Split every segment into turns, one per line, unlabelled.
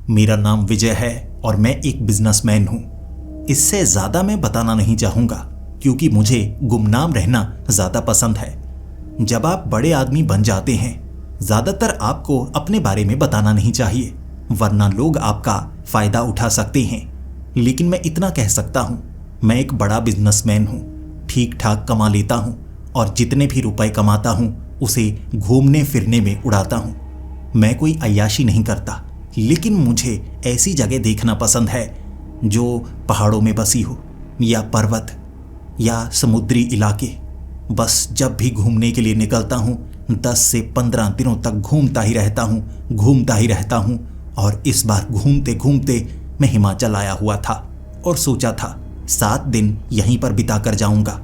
मेरा नाम विजय है और मैं एक बिजनेसमैन हूं। इससे ज्यादा मैं बताना नहीं चाहूंगा क्योंकि मुझे गुमनाम रहना ज्यादा पसंद है। जब आप बड़े आदमी बन जाते हैं, ज्यादातर आपको अपने बारे में बताना नहीं चाहिए, वरना लोग आपका फायदा उठा सकते हैं। लेकिन मैं इतना कह सकता हूं, मैं एक बड़ा बिजनेसमैन हूं, ठीक ठाक कमा लेता हूं और जितने भी रुपए कमाता हूं उसे घूमने फिरने में उड़ाता हूं। मैं कोई अय्याशी नहीं करता, लेकिन मुझे ऐसी जगह देखना पसंद है जो पहाड़ों में बसी हो या पर्वत या समुद्री इलाके। बस जब भी घूमने के लिए निकलता हूँ 10 से 15 दिनों तक घूमता ही रहता हूँ। और इस बार घूमते घूमते मैं हिमाचल आया हुआ था और सोचा था 7 दिन यहीं पर बिता कर जाऊंगा।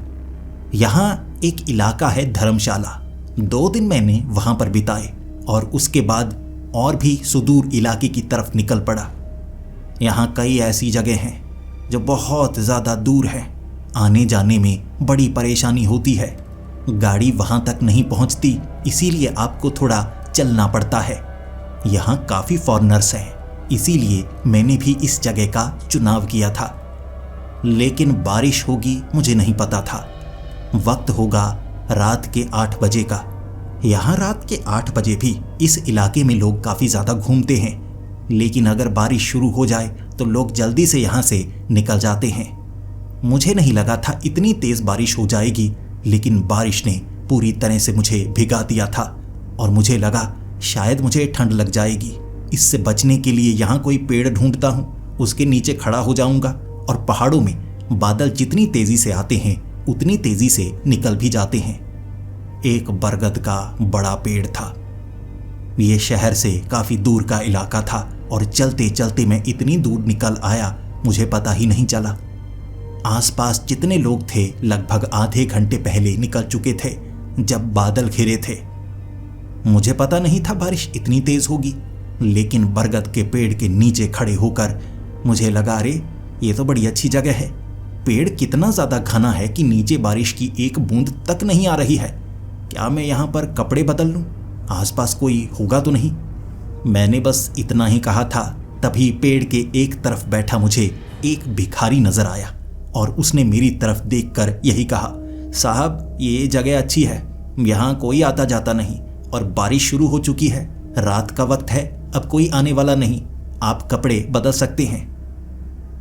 यहाँ एक इलाका है धर्मशाला। 2 दिन मैंने वहां पर बिताए और उसके बाद और भी सुदूर इलाके की तरफ निकल पड़ा। यहाँ कई ऐसी जगह हैं जो बहुत ज़्यादा दूर है। आने जाने में बड़ी परेशानी होती है, गाड़ी वहाँ तक नहीं पहुँचती, इसीलिए आपको थोड़ा चलना पड़ता है। यहाँ काफ़ी फॉरेनर्स हैं, इसीलिए मैंने भी इस जगह का चुनाव किया था। लेकिन बारिश होगी मुझे नहीं पता था। वक्त होगा रात के 8 बजे का। यहाँ रात के 8 बजे भी इस इलाके में लोग काफ़ी ज़्यादा घूमते हैं, लेकिन अगर बारिश शुरू हो जाए तो लोग जल्दी से यहाँ से निकल जाते हैं। मुझे नहीं लगा था इतनी तेज़ बारिश हो जाएगी, लेकिन बारिश ने पूरी तरह से मुझे भिगा दिया था और मुझे लगा शायद मुझे ठंड लग जाएगी। इससे बचने के लिए यहाँ कोई पेड़ ढूंढता हूँ, उसके नीचे खड़ा हो जाऊँगा और पहाड़ों में बादल जितनी तेज़ी से आते हैं उतनी तेज़ी से निकल भी जाते हैं। एक बरगद का बड़ा पेड़ था। ये शहर से काफ़ी दूर का इलाका था और चलते चलते मैं इतनी दूर निकल आया मुझे पता ही नहीं चला। आसपास जितने लोग थे लगभग आधे घंटे पहले निकल चुके थे जब बादल घिरे थे। मुझे पता नहीं था बारिश इतनी तेज़ होगी, लेकिन बरगद के पेड़ के नीचे खड़े होकर मुझे लगा, अरे ये तो बड़ी अच्छी जगह है। पेड़ कितना ज़्यादा घना है कि नीचे बारिश की एक बूंद तक नहीं आ रही है। क्या मैं यहाँ पर कपड़े बदल लूँ? आसपास कोई होगा तो नहीं? मैंने बस इतना ही कहा था, तभी पेड़ के एक तरफ बैठा मुझे एक भिखारी नजर आया और उसने मेरी तरफ देखकर यही कहा, साहब ये जगह अच्छी है, यहाँ कोई आता जाता नहीं और बारिश शुरू हो चुकी है, रात का वक्त है, अब कोई आने वाला नहीं, आप कपड़े बदल सकते हैं।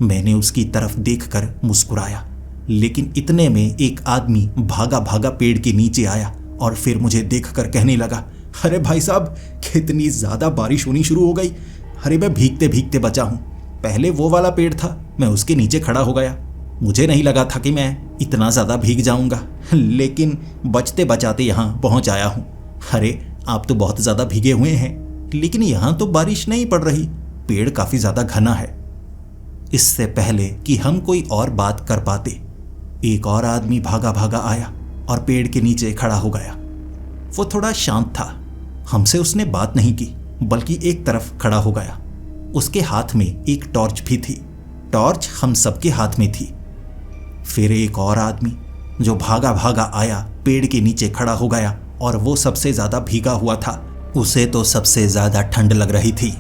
मैंने उसकी तरफ देखकर मुस्कुराया, लेकिन इतने में एक आदमी भागा भागा पेड़ के नीचे आया और फिर मुझे देखकर कहने लगा, अरे भाई साहब कितनी ज़्यादा बारिश होनी शुरू हो गई। अरे मैं भीगते भीगते बचा हूँ, पहले वो वाला पेड़ था, मैं उसके नीचे खड़ा हो गया। मुझे नहीं लगा था कि मैं इतना ज़्यादा भीग जाऊँगा, लेकिन बचते बचाते यहाँ पहुँच आया हूँ। अरे आप तो बहुत ज़्यादा भीगे हुए हैं, लेकिन यहाँ तो बारिश नहीं पड़ रही, पेड़ काफ़ी ज़्यादा घना है। इससे पहले कि हम कोई और बात कर पाते, एक और आदमी भागा भागा आया और पेड़ के नीचे खड़ा हो गया। वो थोड़ा शांत था, हमसे उसने बात नहीं की बल्कि एक तरफ खड़ा हो गया। उसके हाथ में एक टॉर्च भी थी, टॉर्च हम सबके हाथ में थी। फिर एक और आदमी जो भागा भागा आया पेड़ के नीचे खड़ा हो गया और वो सबसे ज़्यादा भीगा हुआ था। उसे तो सबसे ज़्यादा ठंड लग रही थी।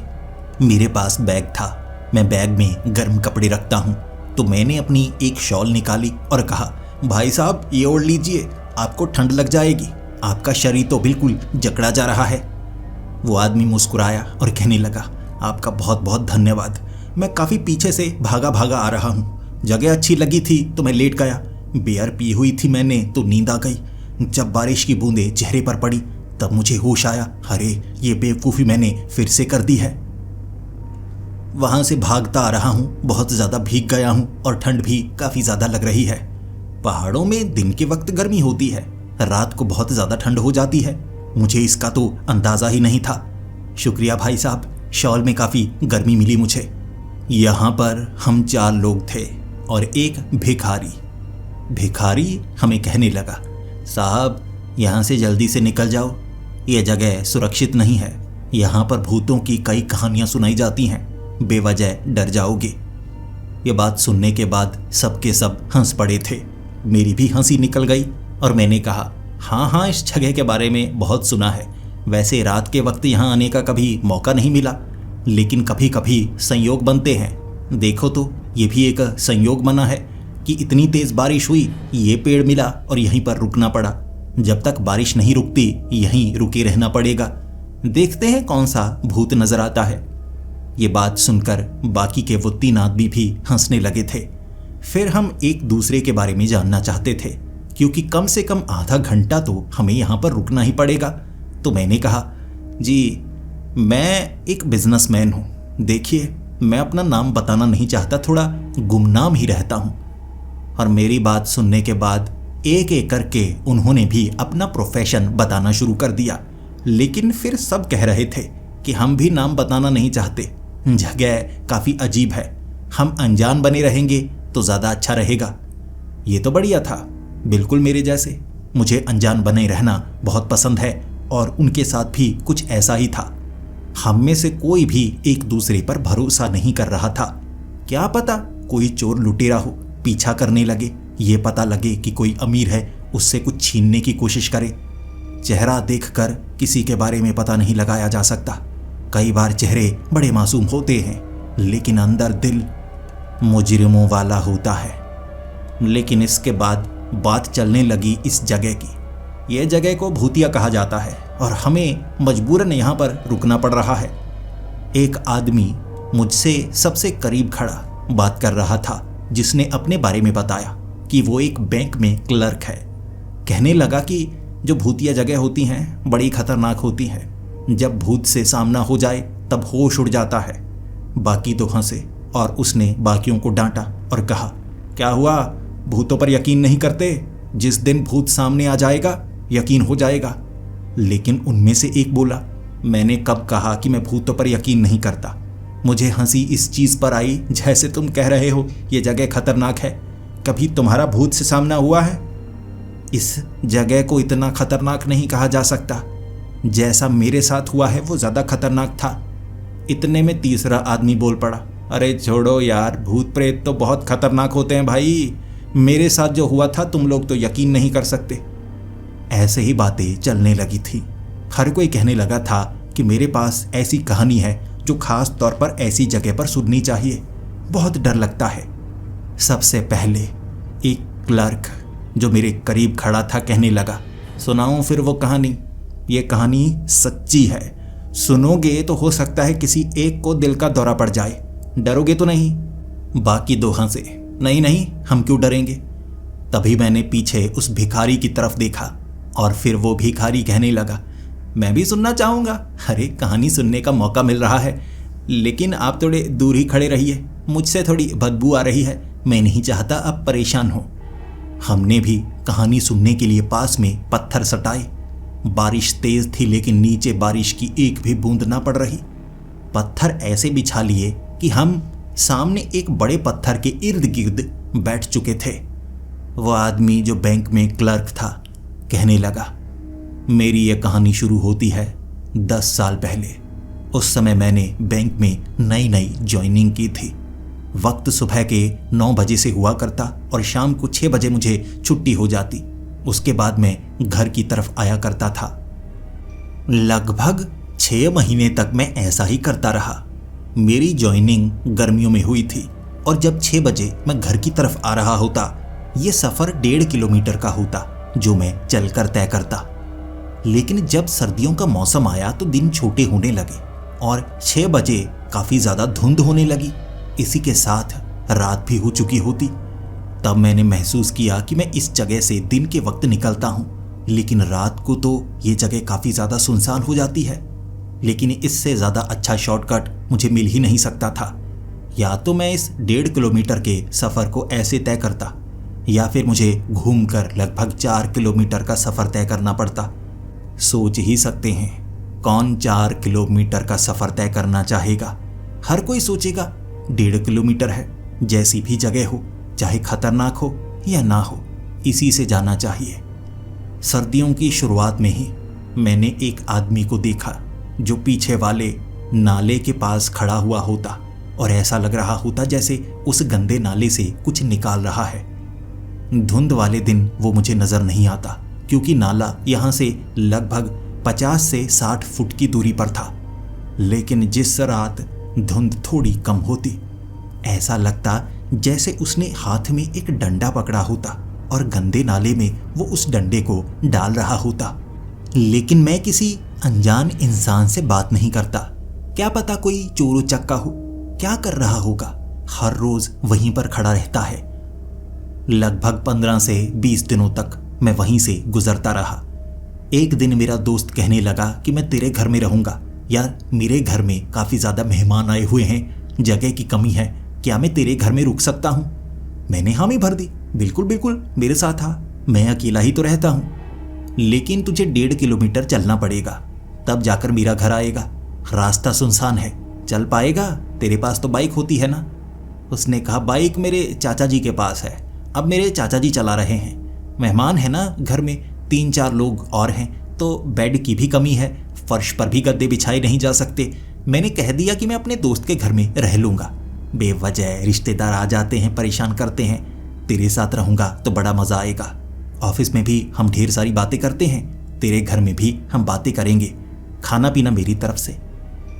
मेरे पास बैग था, मैं बैग में गर्म कपड़े रखता हूँ, तो मैंने अपनी एक शॉल निकाली और कहा, भाई साहब ये ओढ़ लीजिए, आपको ठंड लग जाएगी, आपका शरीर तो बिल्कुल जकड़ा जा रहा है। वो आदमी मुस्कुराया और कहने लगा, आपका बहुत बहुत धन्यवाद, मैं काफ़ी पीछे से भागा भागा आ रहा हूँ, जगह अच्छी लगी थी तो मैं लेट गया, बियर पी हुई थी मैंने तो नींद आ गई। जब बारिश की बूंदें चेहरे पर पड़ी तब मुझे होश आया, अरे ये बेवकूफ़ी मैंने फिर से कर दी है। वहाँ से भागता आ रहा हूँ, बहुत ज़्यादा भीग गया हूँ और ठंड भी काफ़ी ज़्यादा लग रही है। पहाड़ों में दिन के वक्त गर्मी होती है, रात को बहुत ज़्यादा ठंड हो जाती है, मुझे इसका तो अंदाज़ा ही नहीं था। शुक्रिया भाई साहब, शॉल में काफ़ी गर्मी मिली मुझे। यहाँ पर हम 4 लोग थे और एक भिखारी। भिखारी हमें कहने लगा, साहब यहाँ से जल्दी से निकल जाओ, ये जगह सुरक्षित नहीं है, यहाँ पर भूतों की कई कहानियाँ सुनाई जाती हैं, बेवजह डर जाओगे। ये बात सुनने के बाद सबके सब हंस पड़े थे। मेरी भी हंसी निकल गई और मैंने कहा, हाँ इस जगह के बारे में बहुत सुना है, वैसे रात के वक्त यहाँ आने का कभी मौका नहीं मिला, लेकिन कभी कभी संयोग बनते हैं। देखो तो ये भी एक संयोग बना है कि इतनी तेज बारिश हुई, ये पेड़ मिला और यहीं पर रुकना पड़ा। जब तक बारिश नहीं रुकती यहीं रुके रहना पड़ेगा। देखते हैं कौन सा भूत नजर आता है। ये बात सुनकर बाकी के वो 3 आदमी भी हंसने लगे थे। फिर हम एक दूसरे के बारे में जानना चाहते थे, क्योंकि कम से कम आधा घंटा तो हमें यहाँ पर रुकना ही पड़ेगा। तो मैंने कहा, जी मैं एक बिजनेसमैन हूँ। देखिए, मैं अपना नाम बताना नहीं चाहता, थोड़ा गुमनाम ही रहता हूँ। और मेरी बात सुनने के बाद एक एक करके उन्होंने भी अपना प्रोफेशन बताना शुरू कर दिया। लेकिन फिर सब कह रहे थे कि हम भी नाम बताना नहीं चाहते, जगह काफ़ी अजीब है, हम अनजान बने रहेंगे तो ज़्यादा अच्छा रहेगा। ये तो बढ़िया था, बिल्कुल मेरे जैसे। मुझे अनजान बने रहना बहुत पसंद है और उनके साथ भी कुछ ऐसा ही था। हम में से कोई भी एक दूसरे पर भरोसा नहीं कर रहा था। क्या पता कोई चोर लुटेरा हो, पीछा करने लगे, ये पता लगे कि कोई अमीर है, उससे कुछ छीनने की कोशिश करे। चेहरा देखकर किसी के बारे में पता नहीं लगाया जा सकता। कई बार चेहरे बड़े मासूम होते हैं, लेकिन अंदर दिल मुजरिमों वाला होता है। लेकिन इसके बाद बात चलने लगी इस जगह की। यह जगह को भूतिया कहा जाता है और हमें मजबूरन यहाँ पर रुकना पड़ रहा है। एक आदमी मुझसे सबसे करीब खड़ा बात कर रहा था, जिसने अपने बारे में बताया कि वो एक बैंक में क्लर्क है। कहने लगा कि जो भूतिया जगह होती हैं बड़ी खतरनाक होती हैं। जब भूत से सामना हो जाए तब होश उड़ जाता है। बाकी तो हंसे और उसने बाकियों को डांटा और कहा, क्या हुआ, भूतों पर यकीन नहीं करते? जिस दिन भूत सामने आ जाएगा यकीन हो जाएगा। लेकिन उनमें से एक बोला, मैंने कब कहा कि मैं भूतों पर यकीन नहीं करता? मुझे हंसी इस चीज़ पर आई जैसे तुम कह रहे हो ये जगह खतरनाक है। कभी तुम्हारा भूत से सामना हुआ है? इस जगह को इतना खतरनाक नहीं कहा जा सकता। जैसा मेरे साथ हुआ है वो ज़्यादा खतरनाक था। इतने में तीसरा आदमी बोल पड़ा, अरे छोड़ो यार, भूत प्रेत तो बहुत खतरनाक होते हैं भाई। मेरे साथ जो हुआ था तुम लोग तो यकीन नहीं कर सकते। ऐसे ही बातें चलने लगी थी। हर कोई कहने लगा था कि मेरे पास ऐसी कहानी है जो खास तौर पर ऐसी जगह पर सुननी चाहिए, बहुत डर लगता है। सबसे पहले एक क्लर्क जो मेरे करीब खड़ा था कहने लगा, सुनाऊं फिर वो कहानी? ये कहानी सच्ची है, सुनोगे तो हो सकता है किसी एक को दिल का दौरा पड़ जाए। डरोगे तो नहीं? बाकी 2 हंसे, नहीं नहीं, हम क्यों डरेंगे। तभी मैंने पीछे उस भिखारी की तरफ देखा और फिर वो भिखारी कहने लगा, मैं भी सुनना चाहूँगा। अरे कहानी सुनने का मौका मिल रहा है, लेकिन आप थोड़े दूर ही खड़े रहिए, मुझसे थोड़ी बदबू आ रही है, मैं नहीं चाहता आप परेशान हो। हमने भी कहानी सुनने के लिए पास में पत्थर सटाए। बारिश तेज थी लेकिन नीचे बारिश की एक भी बूंद ना पड़ रही। पत्थर ऐसे बिछा लिए कि हम सामने एक बड़े पत्थर के इर्द गिर्द बैठ चुके थे। वो आदमी जो बैंक में क्लर्क था कहने लगा, मेरी ये कहानी शुरू होती है 10 साल पहले। उस समय मैंने बैंक में नई नई ज्वाइनिंग की थी। वक्त सुबह के 9 बजे से हुआ करता और शाम को 6 बजे मुझे छुट्टी हो जाती। उसके बाद मैं घर की तरफ आया करता था। लगभग 6 महीने तक मैं ऐसा ही करता रहा। मेरी ज्वाइनिंग गर्मियों में हुई थी और जब 6 बजे मैं घर की तरफ आ रहा होता, ये सफ़र 1.5 किलोमीटर का होता जो मैं चलकर तय करता। लेकिन जब सर्दियों का मौसम आया तो दिन छोटे होने लगे और 6 बजे काफ़ी ज़्यादा धुंध होने लगी। इसी के साथ रात भी हो चुकी होती। तब मैंने महसूस किया कि मैं इस जगह से दिन के वक्त निकलता हूँ, लेकिन रात को तो ये जगह काफ़ी ज़्यादा सुनसान हो जाती है। लेकिन इससे ज़्यादा अच्छा शॉर्टकट मुझे मिल ही नहीं सकता था। या तो मैं इस 1.5 किलोमीटर के सफ़र को ऐसे तय करता या फिर मुझे घूमकर लगभग 4 किलोमीटर का सफ़र तय करना पड़ता। सोच ही सकते हैं कौन 4 किलोमीटर का सफ़र तय करना चाहेगा। हर कोई सोचेगा 1.5 किलोमीटर है, जैसी भी जगह हो, चाहे खतरनाक हो या ना हो, इसी से जाना चाहिए। सर्दियों की शुरुआत में ही मैंने एक आदमी को देखा जो पीछे वाले नाले के पास खड़ा हुआ होता और ऐसा लग रहा होता जैसे उस गंदे नाले से कुछ निकाल रहा है। धुंध वाले दिन वो मुझे नज़र नहीं आता क्योंकि नाला यहाँ से लगभग 50 से 60 फुट की दूरी पर था। लेकिन जिस रात धुंध थोड़ी कम होती, ऐसा लगता जैसे उसने हाथ में एक डंडा पकड़ा होता और गंदे नाले में वो उस डंडे को डाल रहा होता। लेकिन मैं किसी अनजान इंसान से बात नहीं करता। क्या पता कोई चोर उचक्का हो, क्या कर रहा होगा। हर रोज वहीं पर खड़ा रहता है। लगभग 15 से 20 दिनों तक मैं वहीं से गुजरता रहा। एक दिन मेरा दोस्त कहने लगा कि मैं तेरे घर में रहूंगा। यार, मेरे घर में काफी ज्यादा मेहमान आए हुए हैं, जगह की कमी है, क्या मैं तेरे घर में रुक सकता हूं? मैंने हामी भर दी। बिल्कुल बिल्कुल, मेरे साथ आ, मैं अकेला ही तो रहता हूं। लेकिन तुझे 1.5 किलोमीटर चलना पड़ेगा, तब जाकर मेरा घर आएगा। रास्ता सुनसान है, चल पाएगा? तेरे पास तो बाइक होती है ना? उसने कहा, बाइक मेरे चाचा जी के पास है, अब मेरे चाचा जी चला रहे हैं। मेहमान है ना घर में, 3-4 लोग और हैं, तो बेड की भी कमी है, फर्श पर भी गद्दे बिछाए नहीं जा सकते। मैंने कह दिया कि मैं अपने दोस्त के घर में रह लूंगा। बेवजह रिश्तेदार आ जाते हैं, परेशान करते हैं। तेरे साथ रहूंगा तो बड़ा मजा आएगा। ऑफिस में भी हम ढेर सारी बातें करते हैं, तेरे घर में भी हम बातें करेंगे, खाना पीना मेरी तरफ से।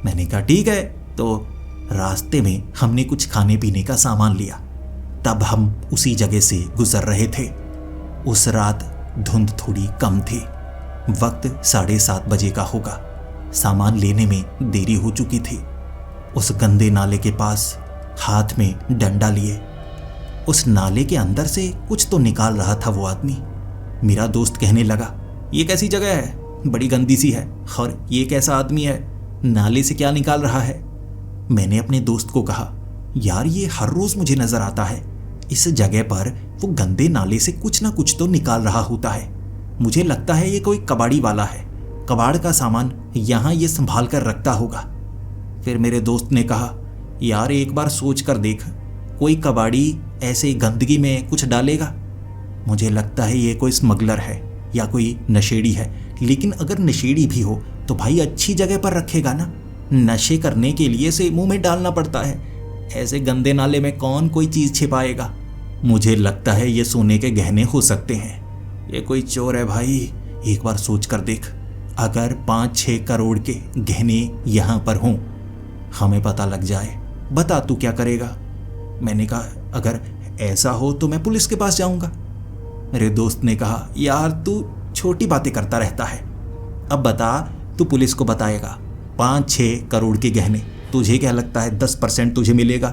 मैंने कहा ठीक है। तो रास्ते में हमने कुछ खाने पीने का सामान लिया। तब हम उसी जगह से गुजर रहे थे। उस रात धुंध थोड़ी कम थी, वक्त 7:30 बजे का होगा। सामान लेने में देरी हो चुकी थी। उस गंदे नाले के पास हाथ में डंडा लिए उस नाले के अंदर से कुछ तो निकाल रहा था वो आदमी। मेरा दोस्त कहने लगा, ये कैसी जगह है, बड़ी गंदी सी है, और ये कैसा आदमी है, नाले से क्या निकाल रहा है? मैंने अपने दोस्त को कहा, यार ये हर रोज मुझे नजर आता है, इस जगह पर वो गंदे नाले से कुछ ना कुछ तो निकाल रहा होता है। मुझे लगता है ये कोई कबाड़ी वाला है, कबाड़ का सामान यहाँ ये संभाल कर रखता होगा। फिर मेरे दोस्त ने कहा, यार एक बार सोच कर देख, कोई कबाड़ी ऐसे गंदगी में कुछ डालेगा? मुझे लगता है ये कोई स्मगलर है या कोई नशेड़ी है। लेकिन अगर नशेड़ी भी हो तो भाई अच्छी जगह पर रखेगा ना, नशे करने के लिए से मुंह में डालना पड़ता है, ऐसे गंदे नाले में कौन कोई चीज छिपाएगा? मुझे लगता है ये सोने के गहने हो सकते हैं, ये कोई चोर है भाई। एक बार सोच कर देख, अगर 5-6 करोड़ के गहने यहाँ पर हों, हमें पता लग जाए, बता तू क्या करेगा? मैंने कहा, अगर ऐसा हो तो मैं पुलिस के पास जाऊंगा। मेरे दोस्त ने कहा, यार तू छोटी बातें करता रहता है, अब बता, तू पुलिस को बताएगा 5-6 करोड़ के गहने, तुझे क्या लगता है 10% तुझे मिलेगा?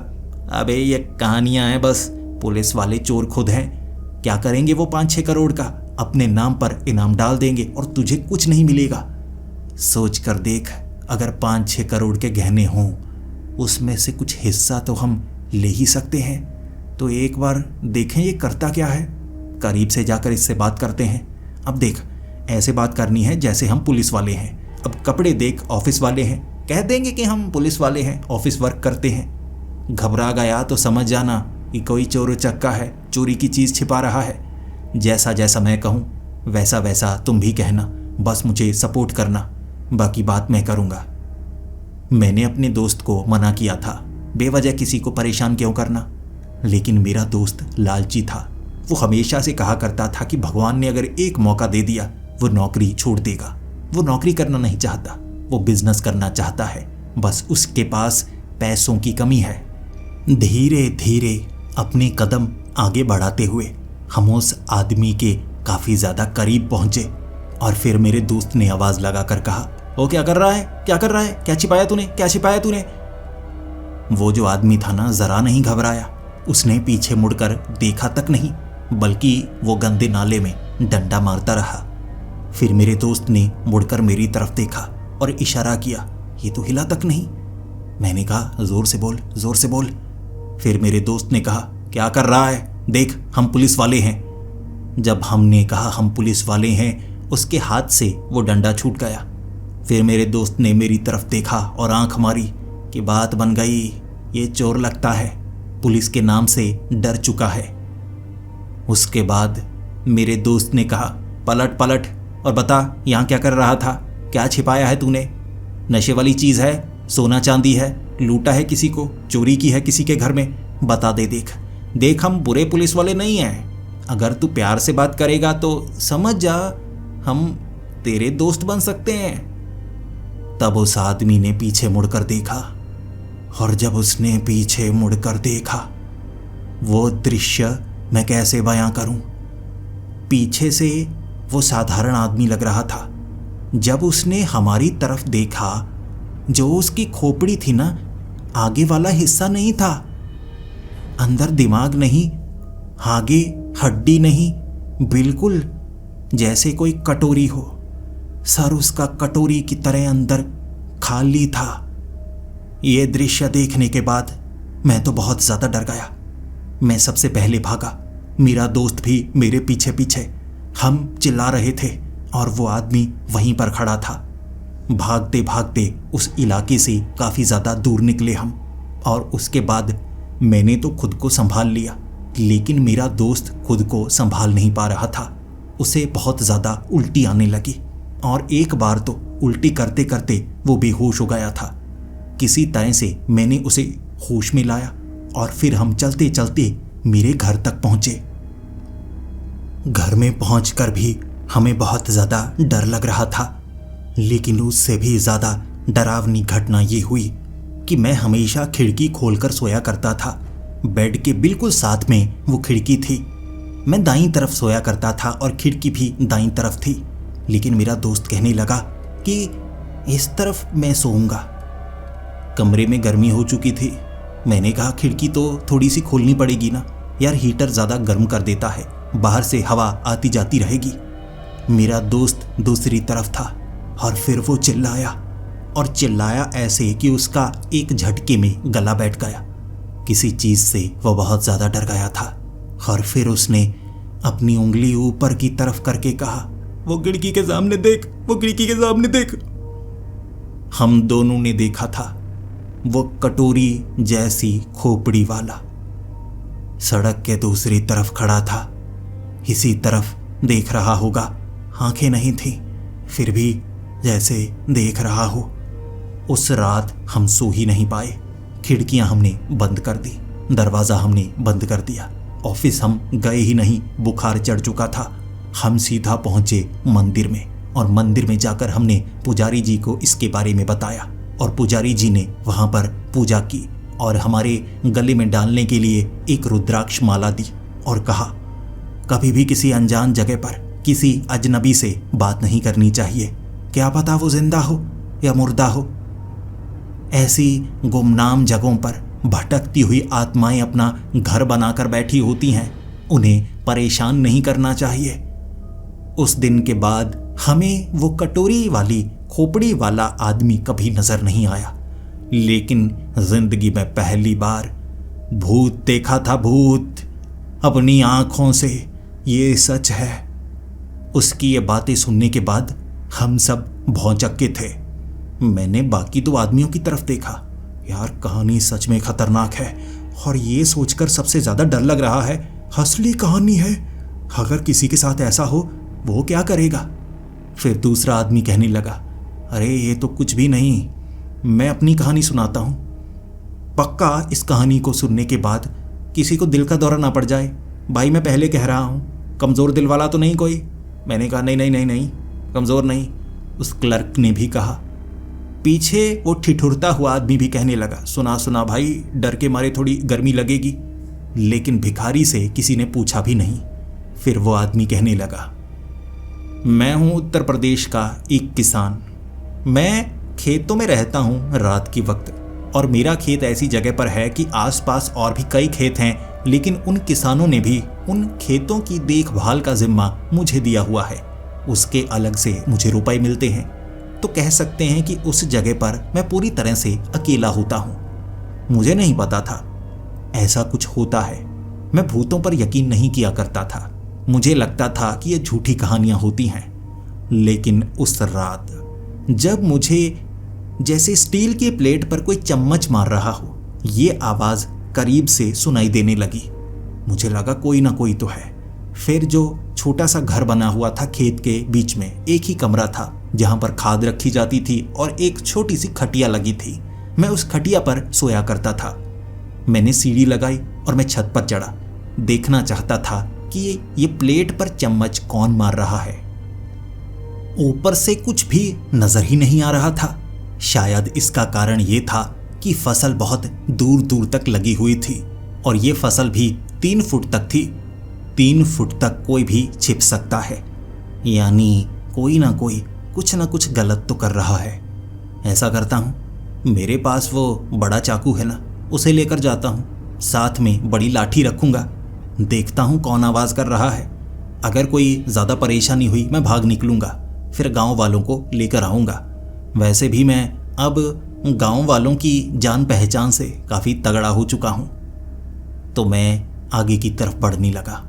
अबे ये कहानियां हैं बस, पुलिस वाले चोर खुद हैं। क्या करेंगे वो 5-6 करोड़ का? अपने नाम पर इनाम डाल देंगे और तुझे कुछ नहीं मिलेगा। सोच कर देख, अगर 5-6 करोड़ के गहने हों, उसमें से कुछ हिस्सा तो हम ले ही सकते हैं। तो एक बार देखें ये करता क्या है, करीब से जाकर इससे बात करते हैं। अब देख, ऐसे बात करनी है जैसे हम पुलिस वाले हैं। अब कपड़े देख, ऑफिस वाले हैं, कह देंगे कि हम पुलिस वाले हैं, ऑफिस वर्क करते हैं। घबरा गया तो समझ जाना कि कोई चोर उचक्का है, चोरी की चीज़ छिपा रहा है। जैसा जैसा मैं कहूँ वैसा वैसा तुम भी कहना, बस मुझे सपोर्ट करना, बाकी बात मैं करूँगा। मैंने अपने दोस्त को मना किया था, बेवजह किसी को परेशान क्यों करना। लेकिन मेरा दोस्त लालची था। वो हमेशा से कहा करता था कि भगवान ने अगर एक मौका दे दिया वो नौकरी छोड़ देगा। वो नौकरी करना नहीं चाहता, वो बिजनेस करना चाहता है, बस उसके पास पैसों की कमी है। धीरे धीरे अपने कदम आगे बढ़ाते हुए हम उस आदमी के काफ़ी ज़्यादा करीब पहुंचे और फिर मेरे दोस्त ने आवाज़ लगाकर कहा, ओ क्या कर रहा है, क्या कर रहा है, क्या छिपाया तूने, क्या छिपाया तूने? वो जो आदमी था ना, ज़रा नहीं घबराया। उसने पीछे मुड़कर देखा तक नहीं, बल्कि वो गंदे नाले में डंडा मारता रहा। फिर मेरे दोस्त ने मुड़कर मेरी तरफ देखा और इशारा किया, ये तो हिला तक नहीं। मैंने कहा, जोर से बोल, जोर से बोल। फिर मेरे दोस्त ने कहा, क्या कर रहा है, देख हम पुलिस वाले हैं। जब हमने कहा हम पुलिस वाले हैं, उसके हाथ से वो डंडा छूट गया। फिर मेरे दोस्त ने मेरी तरफ देखा और आंख मारी कि बात बन गई, ये चोर लगता है, पुलिस के नाम से डर चुका है। उसके बाद मेरे दोस्त ने कहा, पलट पलट और बता यहाँ क्या कर रहा था, क्या छिपाया है तूने? नशे वाली चीज़ है, सोना चांदी है, लूटा है किसी को, चोरी की है किसी के घर में, बता दे। देख देख, हम बुरे पुलिस वाले नहीं हैं। अगर तू प्यार से बात करेगा तो समझ जा, हम तेरे दोस्त बन सकते हैं। तब उस आदमी ने पीछे मुड़कर देखा, और जब उसने पीछे मुड़कर देखा, वो दृश्य मैं कैसे बयां करूं। पीछे से वो साधारण आदमी लग रहा था। जब उसने हमारी तरफ देखा, जो उसकी खोपड़ी थी ना, आगे वाला हिस्सा नहीं था, अंदर दिमाग नहीं, आगे हड्डी नहीं, बिल्कुल जैसे कोई कटोरी हो। सर उसका कटोरी की तरह अंदर खाली था। ये दृश्य देखने के बाद मैं तो बहुत ज्यादा डर गया। मैं सबसे पहले भागा, मेरा दोस्त भी मेरे पीछे पीछे। हम चिल्ला रहे थे और वो आदमी वहीं पर खड़ा था। भागते भागते उस इलाके से काफी ज्यादा दूर निकले हम, और उसके बाद मैंने तो खुद को संभाल लिया, लेकिन मेरा दोस्त खुद को संभाल नहीं पा रहा था। उसे बहुत ज्यादा उल्टी आने लगी, और एक बार तो उल्टी करते करते वो बेहोश हो गया था। किसी तरह से मैंने उसे होश में लाया, और फिर हम चलते चलते मेरे घर तक पहुंचे। घर में पहुंचकर भी हमें बहुत ज्यादा डर लग रहा था, लेकिन उससे भी ज्यादा डरावनी घटना ये हुई कि मैं हमेशा खिड़की खोलकर सोया करता था। बेड के बिल्कुल साथ में वो खिड़की थी। मैं दाईं तरफ सोया करता था और खिड़की भी दाईं तरफ थी, लेकिन मेरा दोस्त कहने लगा कि इस तरफ मैं सोऊंगा। कमरे में गर्मी हो चुकी थी। मैंने कहा खिड़की तो थोड़ी सी खोलनी पड़ेगी ना यार, हीटर ज़्यादा गर्म कर देता है, बाहर से हवा आती जाती रहेगी। मेरा दोस्त दूसरी तरफ था, और फिर वो चिल्लाया, और चिल्लाया ऐसे कि उसका एक झटके में गला बैठ गया। किसी चीज़ से वो बहुत ज़्यादा डर गया था, और फिर उसने अपनी उंगली ऊपर की तरफ करके कहा, वो खिड़की के सामने देख, वो खिड़की के सामने देख। हम दोनों ने देखा था, वो कटोरी जैसी खोपड़ी वाला सड़क के दूसरी तरफ खड़ा था। इसी तरफ देख रहा होगा, आंखें नहीं थी, फिर भी जैसे देख रहा हो। उस रात हम सो ही नहीं पाए। खिड़कियां हमने बंद कर दी, दरवाज़ा हमने बंद कर दिया। ऑफिस हम गए ही नहीं, बुखार चढ़ चुका था। हम सीधा पहुंचे मंदिर में, और मंदिर में जाकर हमने पुजारी जी को इसके बारे में बताया, और पुजारी जी ने वहां पर पूजा की और हमारे गले में डालने के लिए एक रुद्राक्ष माला दी, और कहा कभी भी किसी अनजान जगह पर किसी अजनबी से बात नहीं करनी चाहिए, क्या पता वो जिंदा हो या मुर्दा हो। ऐसी गुमनाम जगहों पर भटकती हुई आत्माएं अपना घर बनाकर बैठी होती हैं, उन्हें परेशान नहीं करना चाहिए। उस दिन के बाद हमें वो कटोरी वाली खोपड़ी वाला आदमी कभी नजर नहीं आया, लेकिन जिंदगी में पहली बार भूत देखा था, भूत अपनी आंखों से, ये सच है। उसकी ये बातें सुनने के बाद हम सब भौचक्के थे। मैंने बाकी दो आदमियों की तरफ देखा। यार कहानी सच में खतरनाक है, और ये सोचकर सबसे ज्यादा डर लग रहा है असली कहानी है। अगर किसी के साथ ऐसा हो वो क्या करेगा। फिर दूसरा आदमी कहने लगा, अरे ये तो कुछ भी नहीं, मैं अपनी कहानी सुनाता हूँ। पक्का इस कहानी को सुनने के बाद किसी को दिल का दौरा ना पड़ जाए। भाई मैं पहले कह रहा हूँ, कमज़ोर दिल वाला तो नहीं कोई। मैंने कहा नहीं नहीं नहीं नहीं, कमज़ोर नहीं। उस क्लर्क ने भी कहा। पीछे वो ठिठुरता हुआ आदमी भी कहने लगा, सुना सुना भाई, डर के मारे थोड़ी गर्मी लगेगी। लेकिन भिखारी से किसी ने पूछा भी नहीं। फिर वो आदमी कहने लगा, मैं हूँ उत्तर प्रदेश का एक किसान। मैं खेतों में रहता हूँ रात के वक्त, और मेरा खेत ऐसी जगह पर है कि आसपास और भी कई खेत हैं, लेकिन उन किसानों ने भी उन खेतों की देखभाल का जिम्मा मुझे दिया हुआ है। उसके अलग से मुझे रुपए मिलते हैं। तो कह सकते हैं कि उस जगह पर मैं पूरी तरह से अकेला होता हूँ। मुझे नहीं पता था ऐसा कुछ होता है। मैं भूतों पर यकीन नहीं किया करता था। मुझे लगता था कि ये झूठी कहानियां होती हैं। लेकिन उस रात जब मुझे जैसे स्टील की प्लेट पर कोई चम्मच मार रहा हो, ये आवाज़ करीब से सुनाई देने लगी। मुझे लगा कोई ना कोई तो है। फिर जो छोटा सा घर बना हुआ था खेत के बीच में, एक ही कमरा था जहां पर खाद रखी जाती थी और एक छोटी सी खटिया लगी थी। मैं उस खटिया पर सोया करता था। मैंने सीढ़ी लगाई और मैं छत पर चढ़ा। देखना चाहता था कि ये प्लेट पर चम्मच कौन मार रहा है। ऊपर से कुछ भी नजर ही नहीं आ रहा था। शायद इसका कारण ये था कि फसल बहुत दूर दूर तक लगी हुई थी और ये फसल भी 3 फुट तक थी। 3 फुट तक कोई भी छिप सकता है, यानी कोई ना कोई कुछ ना कुछ गलत तो कर रहा है। ऐसा करता हूँ, मेरे पास वो बड़ा चाकू है ना, उसे लेकर जाता हूँ। साथ में बड़ी लाठी रखूँगा। देखता हूँ कौन आवाज़ कर रहा है। अगर कोई ज़्यादा परेशानी हुई मैं भाग निकलूँगा, फिर गांव वालों को लेकर आऊँगा। वैसे भी मैं अब गांव वालों की जान पहचान से काफ़ी तगड़ा हो चुका हूँ। तो मैं आगे की तरफ बढ़ने लगा।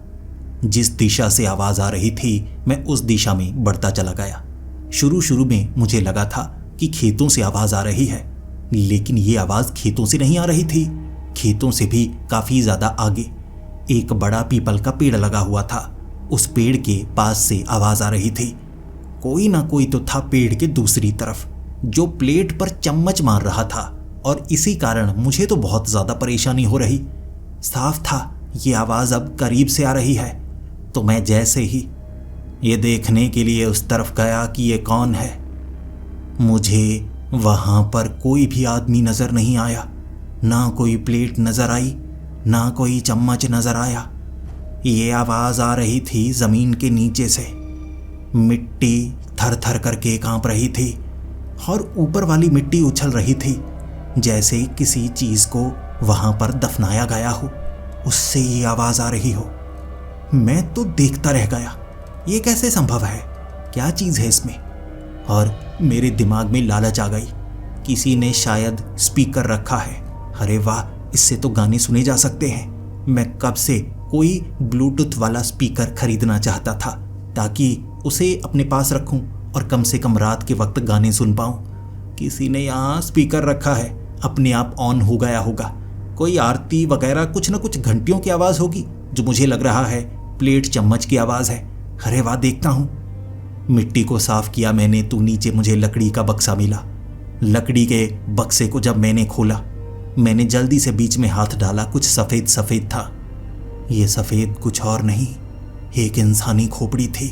जिस दिशा से आवाज़ आ रही थी मैं उस दिशा में बढ़ता चला गया। शुरू में मुझे लगा था कि खेतों से आवाज़ आ रही है, लेकिन ये आवाज़ खेतों से नहीं आ रही थी। खेतों से भी काफ़ी ज़्यादा आगे एक बड़ा पीपल का पेड़ लगा हुआ था। उस पेड़ के पास से आवाज़ आ रही थी। कोई ना कोई तो था पेड़ के दूसरी तरफ जो प्लेट पर चम्मच मार रहा था, और इसी कारण मुझे तो बहुत ज़्यादा परेशानी हो रही। साफ था ये आवाज़ अब करीब से आ रही है। तो मैं जैसे ही ये देखने के लिए उस तरफ गया कि ये कौन है, मुझे वहाँ पर कोई भी आदमी नज़र नहीं आया। ना कोई प्लेट नज़र आई, ना कोई चम्मच नज़र आया। ये आवाज़ आ रही थी ज़मीन के नीचे से। मिट्टी थर थर करके कांप रही थी और ऊपर वाली मिट्टी उछल रही थी, जैसे किसी चीज़ को वहाँ पर दफनाया गया हो, उससे ये आवाज़ आ रही हो। मैं तो देखता रह गया, ये कैसे संभव है, क्या चीज़ है इसमें। और मेरे दिमाग में लालच आ गई, किसी ने शायद स्पीकर रखा है। अरे वाह, इससे तो गाने सुने जा सकते हैं। मैं कब से कोई ब्लूटूथ वाला स्पीकर खरीदना चाहता था ताकि उसे अपने पास रखूं और कम से कम रात के वक्त गाने सुन पाऊं। किसी ने यहाँ स्पीकर रखा है, अपने आप ऑन हो गया होगा। कोई आरती वगैरह कुछ न कुछ घंटियों की आवाज़ होगी, जो मुझे लग रहा है प्लेट चम्मच की आवाज़ है। अरे वाह, देखता हूँ। मिट्टी को साफ किया मैंने तो नीचे मुझे लकड़ी का बक्सा मिला। लकड़ी के बक्से को जब मैंने खोला, मैंने जल्दी से बीच में हाथ डाला। कुछ सफ़ेद सफ़ेद था। ये सफ़ेद कुछ और नहीं, एक इंसानी खोपड़ी थी।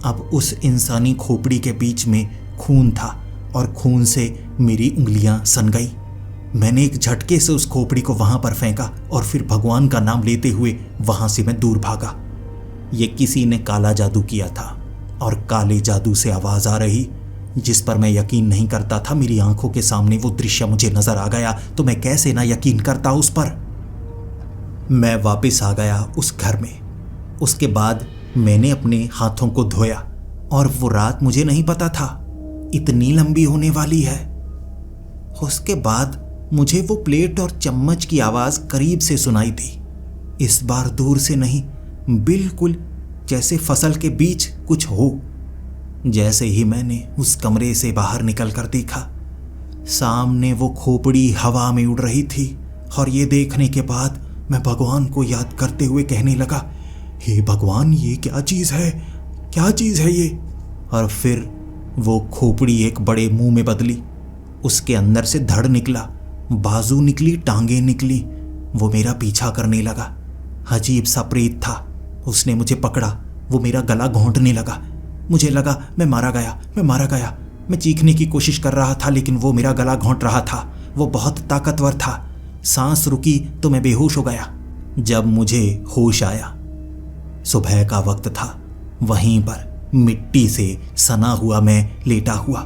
अब उस इंसानी खोपड़ी के बीच में खून था और खून से मेरी उंगलियां सन गई। मैंने एक झटके से उस खोपड़ी को वहां पर फेंका और फिर भगवान का नाम लेते हुए वहां से मैं दूर भागा। ये किसी ने काला जादू किया था और काले जादू से आवाज़ आ रही, जिस पर मैं यकीन नहीं करता था। मेरी आंखों के सामने वो दृश्य मुझे नजर आ गया तो मैं कैसे ना यकीन करता उस पर। मैं वापस आ गया उस घर में। उसके बाद मैंने अपने हाथों को धोया और वो रात मुझे नहीं पता था इतनी लंबी होने वाली है। उसके बाद मुझे वो प्लेट और चम्मच की आवाज़ करीब से सुनाई दी। इस बार दूर से नहीं, बिल्कुल जैसे फसल के बीच कुछ हो। जैसे ही मैंने उस कमरे से बाहर निकलकर देखा, सामने वो खोपड़ी हवा में उड़ रही थी। और ये देखने के बाद मैं भगवान को याद करते हुए कहने लगा, हे भगवान, ये क्या चीज़ है, क्या चीज़ है ये। और फिर वो खोपड़ी एक बड़े मुंह में बदली। उसके अंदर से धड़ निकला, बाजू निकली, टांगे निकली। वो मेरा पीछा करने लगा। अजीब सा प्रेत था। उसने मुझे पकड़ा, वो मेरा गला घोंटने लगा। मुझे लगा मैं मारा गया, मैं मारा गया। मैं चीखने की कोशिश कर रहा था लेकिन वो मेरा गला घोंट रहा था। वो बहुत ताकतवर था। सांस रुकी तो मैं बेहोश हो गया। जब मुझे होश आया, सुबह का वक्त था। वहीं पर मिट्टी से सना हुआ मैं लेटा हुआ।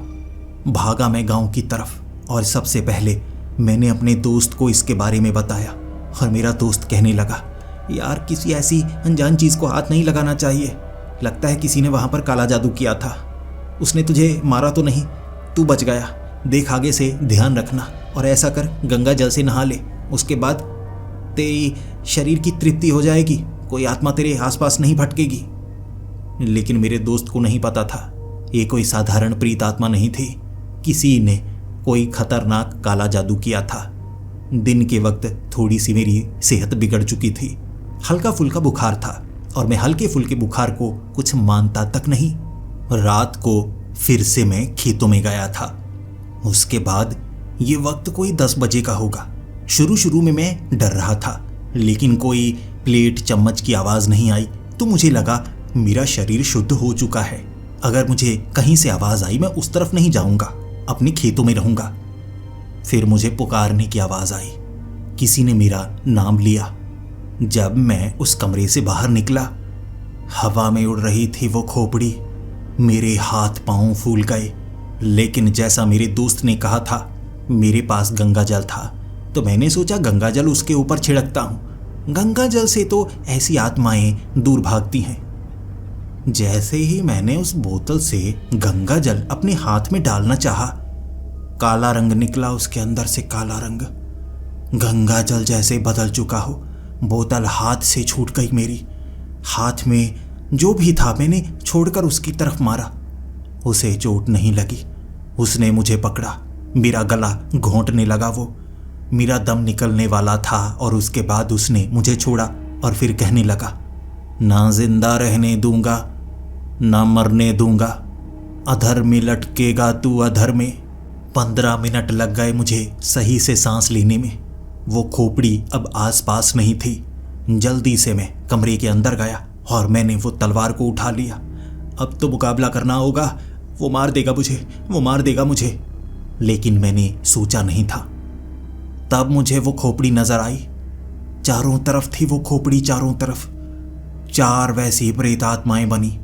भागा मैं गांव की तरफ और सबसे पहले मैंने अपने दोस्त को इसके बारे में बताया। और मेरा दोस्त कहने लगा, यार, किसी ऐसी अनजान चीज़ को हाथ नहीं लगाना चाहिए। लगता है किसी ने वहाँ पर काला जादू किया था। उसने तुझे मारा तो नहीं, तू बच गया। देख, आगे से ध्यान रखना और ऐसा कर, गंगा जल से नहा ले। उसके बाद तेरी शरीर की तृप्ति हो जाएगी, कोई आत्मा तेरे आसपास नहीं भटकेगी। लेकिन मेरे दोस्त को नहीं पता था ये कोई साधारण प्रीत आत्मा नहीं थी। किसी ने कोई खतरनाक काला जादू किया था। दिन के वक्त थोड़ी सी मेरी सेहत बिगड़ चुकी थी। हल्का फुल्का बुखार था और मैं हल्के फुल्के बुखार को कुछ मानता तक नहीं। रात को फिर से मैं खेतों में गया था। उसके बाद ये वक्त कोई 10 बजे का होगा। शुरू में मैं डर रहा था, लेकिन कोई प्लेट चम्मच की आवाज़ नहीं आई तो मुझे लगा मेरा शरीर शुद्ध हो चुका है। अगर मुझे कहीं से आवाज़ आई मैं उस तरफ नहीं जाऊंगा। अपने खेतों में रहूंगा। फिर मुझे पुकारने की आवाज आई। किसी ने मेरा नाम लिया। जब मैं उस कमरे से बाहर निकला, हवा में उड़ रही थी वो खोपड़ी। मेरे हाथ पांव फूल गए, लेकिन जैसा मेरे दोस्त ने कहा था, मेरे पास गंगा जल था, तो मैंने सोचा गंगा जल उसके ऊपर छिड़कता हूं। गंगा जल से तो ऐसी आत्माएं दूर भागती हैं। जैसे ही मैंने उस बोतल से गंगा जल अपने हाथ में डालना चाहा, काला रंग निकला उसके अंदर से, काला रंग। गंगा जल जैसे बदल चुका हो। बोतल हाथ से छूट गई मेरी। हाथ में जो भी था मैंने छोड़कर उसकी तरफ मारा। उसे चोट नहीं लगी। उसने मुझे पकड़ा, मेरा गला घोंटने लगा वो। मेरा दम निकलने वाला था और उसके बाद उसने मुझे छोड़ा और फिर कहने लगा, ना जिंदा रहने दूंगा ना मरने दूंगा, अधर में लटकेगा तू अधर में। 15 मिनट लग गए मुझे सही से सांस लेने में। वो खोपड़ी अब आसपास नहीं थी। जल्दी से मैं कमरे के अंदर गया और मैंने वो तलवार को उठा लिया। अब तो मुकाबला करना होगा, वो मार देगा मुझे, वो मार देगा मुझे। लेकिन मैंने सोचा नहीं था। तब मुझे वो खोपड़ी नजर आई। चारों तरफ थी वो खोपड़ी, चारों तरफ 4 वैसी प्रेत आत्माएं बनी।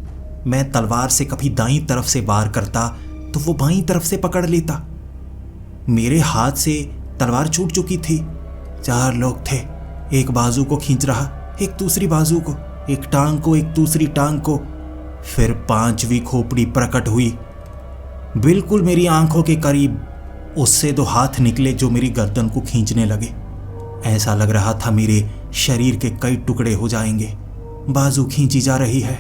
मैं तलवार से कभी दाईं तरफ से वार करता तो वो बाईं तरफ से पकड़ लेता। मेरे हाथ से तलवार छूट चुकी थी। 4 लोग थे, एक बाजू को खींच रहा, एक दूसरी बाजू को, एक टांग को, एक दूसरी टांग को। फिर 5वीं खोपड़ी प्रकट हुई, बिल्कुल मेरी आंखों के करीब। उससे 2 हाथ निकले जो मेरी गर्दन को खींचने लगे। ऐसा लग रहा था मेरे शरीर के कई टुकड़े हो जाएंगे। बाजू खींची जा रही है,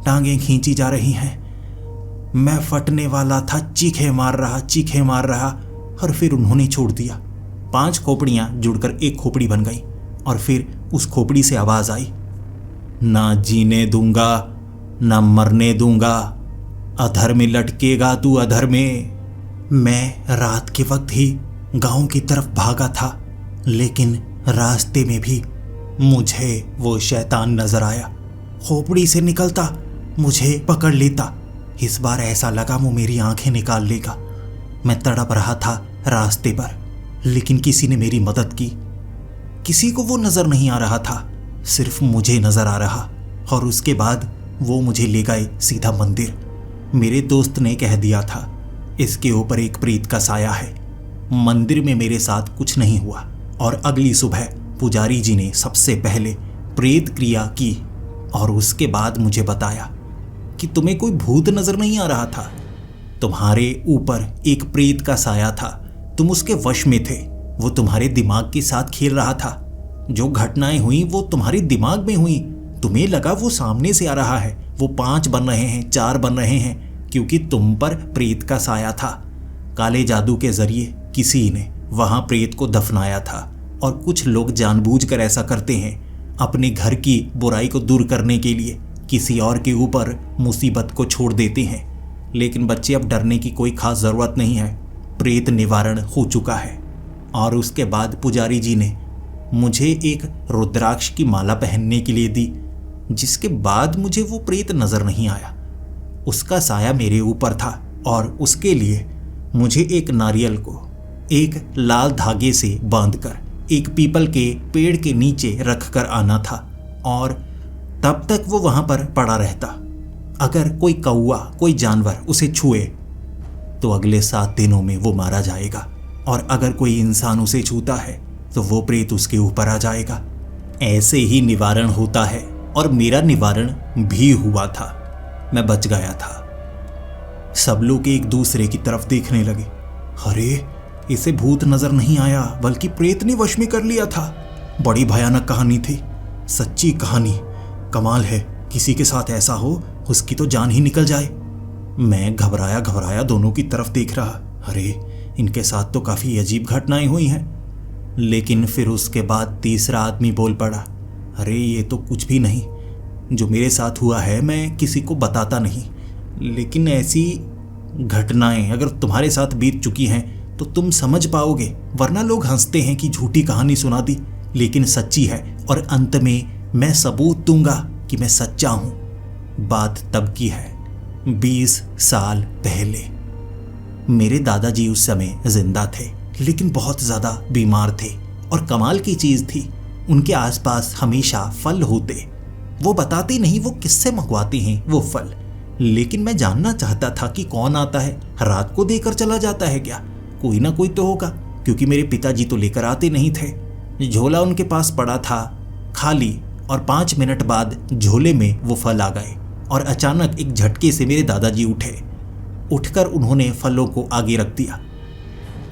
टांगें खींची जा रही हैं। मैं फटने वाला था, चीखे मार रहा और फिर उन्होंने छोड़ दिया। 5 खोपड़ियां जुड़कर एक खोपड़ी बन गई और फिर उस खोपड़ी से आवाज आई, ना जीने दूंगा ना मरने दूंगा, अधर में लटकेगा तू अधर में। मैं रात के वक्त ही गांव की तरफ भागा था, लेकिन रास्ते में भी मुझे वो शैतान नजर आया। खोपड़ी से निकलता, मुझे पकड़ लेता। इस बार ऐसा लगा वो मेरी आंखें निकाल लेगा। मैं तड़प रहा था रास्ते पर, लेकिन किसी ने मेरी मदद की। किसी को वो नजर नहीं आ रहा था, सिर्फ मुझे नजर आ रहा। और उसके बाद वो मुझे ले गए सीधा मंदिर। मेरे दोस्त ने कह दिया था, इसके ऊपर एक प्रेत का साया है। मंदिर में मेरे साथ कुछ नहीं हुआ और अगली सुबह पुजारी जी ने सबसे पहले प्रेत क्रिया की और उसके बाद मुझे बताया कि तुम्हें कोई भूत नजर नहीं आ रहा था, तुम्हारे ऊपर एक प्रेत का साया था, तुम उसके वश में थे। वो तुम्हारे दिमाग के साथ खेल रहा था। जो घटनाएं हुई वो तुम्हारे दिमाग में हुई। तुम्हें लगा वो सामने से आ रहा है, वो 5 बन रहे हैं, 4 बन रहे हैं, क्योंकि तुम पर प्रेत का साया था। काले जादू के जरिए किसी ने वहां प्रेत को दफनाया था और कुछ लोग जानबूझकर ऐसा करते हैं, अपने घर की बुराई को दूर करने के लिए किसी और के ऊपर मुसीबत को छोड़ देते हैं। लेकिन बच्चे, अब डरने की कोई खास जरूरत नहीं है, प्रेत निवारण हो चुका है। और उसके बाद पुजारी जी ने मुझे एक रुद्राक्ष की माला पहनने के लिए दी, जिसके बाद मुझे वो प्रेत नजर नहीं आया। उसका साया मेरे ऊपर था और उसके लिए मुझे एक नारियल को एक लाल धागे से बांधकर एक पीपल के पेड़ के नीचे रखकर आना था और तब तक वो वहां पर पड़ा रहता। अगर कोई कौवा, कोई जानवर उसे छुए तो अगले 7 दिनों में वो मारा जाएगा, और अगर कोई इंसान उसे छूता है तो वो प्रेत उसके ऊपर आ जाएगा। ऐसे ही निवारण होता है और मेरा निवारण भी हुआ था। मैं बच गया था। सब लोग एक दूसरे की तरफ देखने लगे। अरे, इसे भूत नजर नहीं आया, बल्कि प्रेत ने वश में कर लिया था। बड़ी भयानक कहानी थी, सच्ची कहानी। कमाल है, किसी के साथ ऐसा हो उसकी तो जान ही निकल जाए। मैं घबराया घबराया दोनों की तरफ देख रहा। अरे, इनके साथ तो काफी अजीब घटनाएं हुई हैं। लेकिन फिर उसके बाद तीसरा आदमी बोल पड़ा, अरे ये तो कुछ भी नहीं, जो मेरे साथ हुआ है मैं किसी को बताता नहीं, लेकिन ऐसी घटनाएं अगर तुम्हारे साथ बीत चुकी हैं तो तुम समझ पाओगे, वरना लोग हंसते हैं कि झूठी कहानी सुना दी, लेकिन सच्ची है और अंत में मैं सबूत दूंगा कि मैं सच्चा हूं। बात तब की है 20 साल पहले। मेरे दादाजी उस समय जिंदा थे, लेकिन बहुत ज़्यादा बीमार थे। और कमाल की चीज़ थी, उनके आसपास हमेशा फल होते। वो बताते नहीं वो किससे मंगवाते हैं वो फल, लेकिन मैं जानना चाहता था कि कौन आता है, रात को देकर चला जाता है क्या? कोई ना कोई तो होगा, क्योंकि मेरे पिताजी तो लेकर आते नहीं थे। झोला उनके पास पड़ा था खाली, और 5 मिनट बाद झोले में वो फल आ गए। और अचानक एक झटके से मेरे दादाजी उठे। उठकर उन्होंने फलों को आगे रख दिया।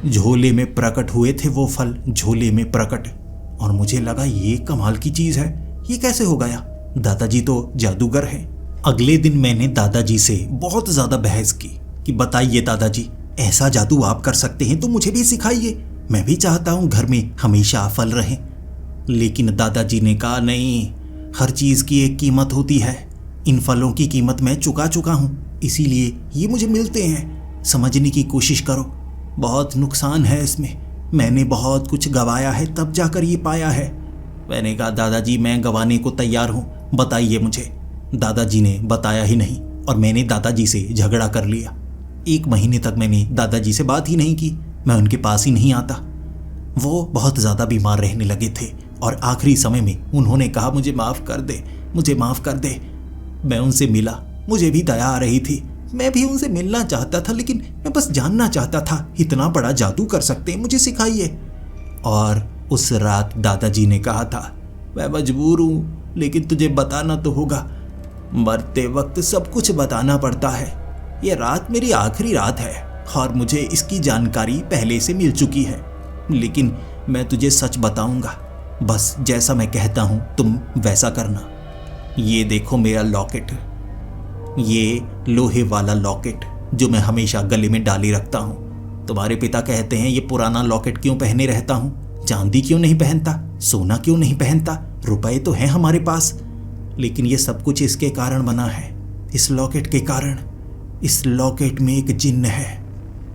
झोले में प्रकट हुए थे वो फल, झोले में प्रकट। और मुझे लगा ये कमाल की चीज़ है, ये कैसे हो गया? दादाजी तो जादूगर हैं। अगले दिन मैंने दादाजी से बहुत ज़्यादा बहस की कि बताइए दादाजी, ऐसा जादू आप कर सकते हैं तो मुझे भी सिखाइए, मैं भी चाहता हूँ घर में हमेशा फल रहें। लेकिन दादाजी ने कहा नहीं, हर चीज़ की एक कीमत होती है। इन फलों की कीमत मैं चुका चुका हूँ, इसीलिए ये मुझे मिलते हैं। समझने की कोशिश करो, बहुत नुकसान है इसमें। मैंने बहुत कुछ गंवाया है, तब जाकर ये पाया है। मैंने कहा दादाजी मैं गंवाने को तैयार हूँ, बताइए मुझे। दादाजी ने बताया ही नहीं और मैंने दादाजी से झगड़ा कर लिया। 1 महीने तक मैंने दादाजी से बात ही नहीं की, मैं उनके पास ही नहीं आता। वो बहुत ज़्यादा बीमार रहने लगे थे और आखिरी समय में उन्होंने कहा मुझे माफ़ कर दे, मुझे माफ़ कर दे। मैं उनसे मिला, मुझे भी दया आ रही थी, मैं भी उनसे मिलना चाहता था, लेकिन मैं बस जानना चाहता था इतना बड़ा जादू कर सकते हैं, मुझे सिखाइए। और उस रात दादाजी ने कहा था मैं मजबूर हूँ, लेकिन तुझे बताना तो होगा, मरते वक्त सब कुछ बताना पड़ता है। ये रात मेरी आखिरी रात है और मुझे इसकी जानकारी पहले से मिल चुकी है, लेकिन मैं तुझे सच बताऊंगा, बस जैसा मैं कहता हूँ तुम वैसा करना। ये देखो मेरा लॉकेट, ये लोहे वाला लॉकेट जो मैं हमेशा गले में डाले रखता हूँ। तुम्हारे पिता कहते हैं ये पुराना लॉकेट क्यों पहने रहता हूँ, चांदी क्यों नहीं पहनता, सोना क्यों नहीं पहनता, रुपए तो हैं हमारे पास। लेकिन ये सब कुछ इसके कारण बना है, इस लॉकेट के कारण। इस लॉकेट में एक जिन्न है,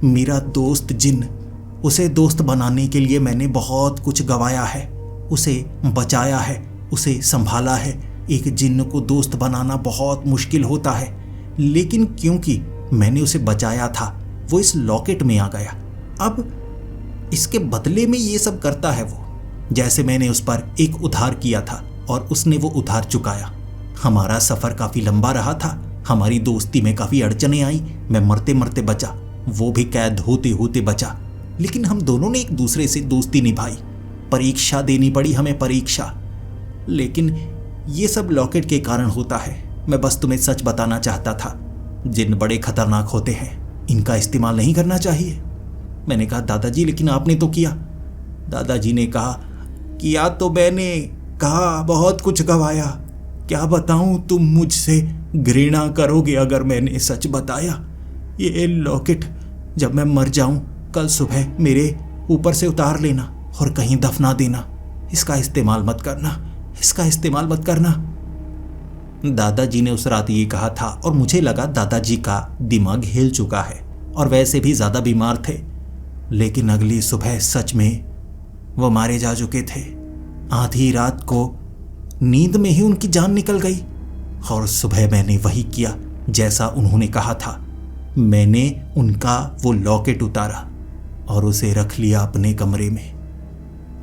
मेरा दोस्त जिन्न। उसे दोस्त बनाने के लिए मैंने बहुत कुछ गंवाया है, उसे बचाया है, उसे संभाला है। एक जिन्न को दोस्त बनाना बहुत मुश्किल होता है, लेकिन क्योंकि मैंने उसे बचाया था वो इस लॉकेट में आ गया। अब इसके बदले में ये सब करता है वो, जैसे मैंने उस पर एक उधार किया था और उसने वो उधार चुकाया। हमारा सफ़र काफ़ी लंबा रहा था, हमारी दोस्ती में काफ़ी अड़चनें आई, मैं मरते मरते बचा, वो भी कैद होते होते बचा। लेकिन हम दोनों ने एक दूसरे से दोस्ती निभाई, परीक्षा देनी पड़ी हमें, परीक्षा। लेकिन ये सब लॉकेट के कारण होता है। मैं बस तुम्हें सच बताना चाहता था, जिन्न बड़े खतरनाक होते हैं, इनका इस्तेमाल नहीं करना चाहिए। मैंने कहा दादाजी लेकिन आपने तो किया। दादाजी ने कहा किया तो मैंने, कहा बहुत कुछ गंवाया, क्या बताऊं, तुम मुझसे घृणा करोगे अगर मैंने सच बताया। ये लॉकेट जब मैं मर जाऊं कल सुबह मेरे ऊपर से उतार लेना और कहीं दफना देना, इसका इस्तेमाल मत करना, इसका इस्तेमाल मत करना। दादाजी ने उस रात ये कहा था और मुझे लगा दादाजी का दिमाग हिल चुका है और वैसे भी ज़्यादा बीमार थे। लेकिन अगली सुबह सच में वो मारे जा चुके थे। आधी रात को नींद में ही उनकी जान निकल गई और सुबह मैंने वही किया जैसा उन्होंने कहा था। मैंने उनका वो लॉकेट उतारा और उसे रख लिया अपने कमरे में।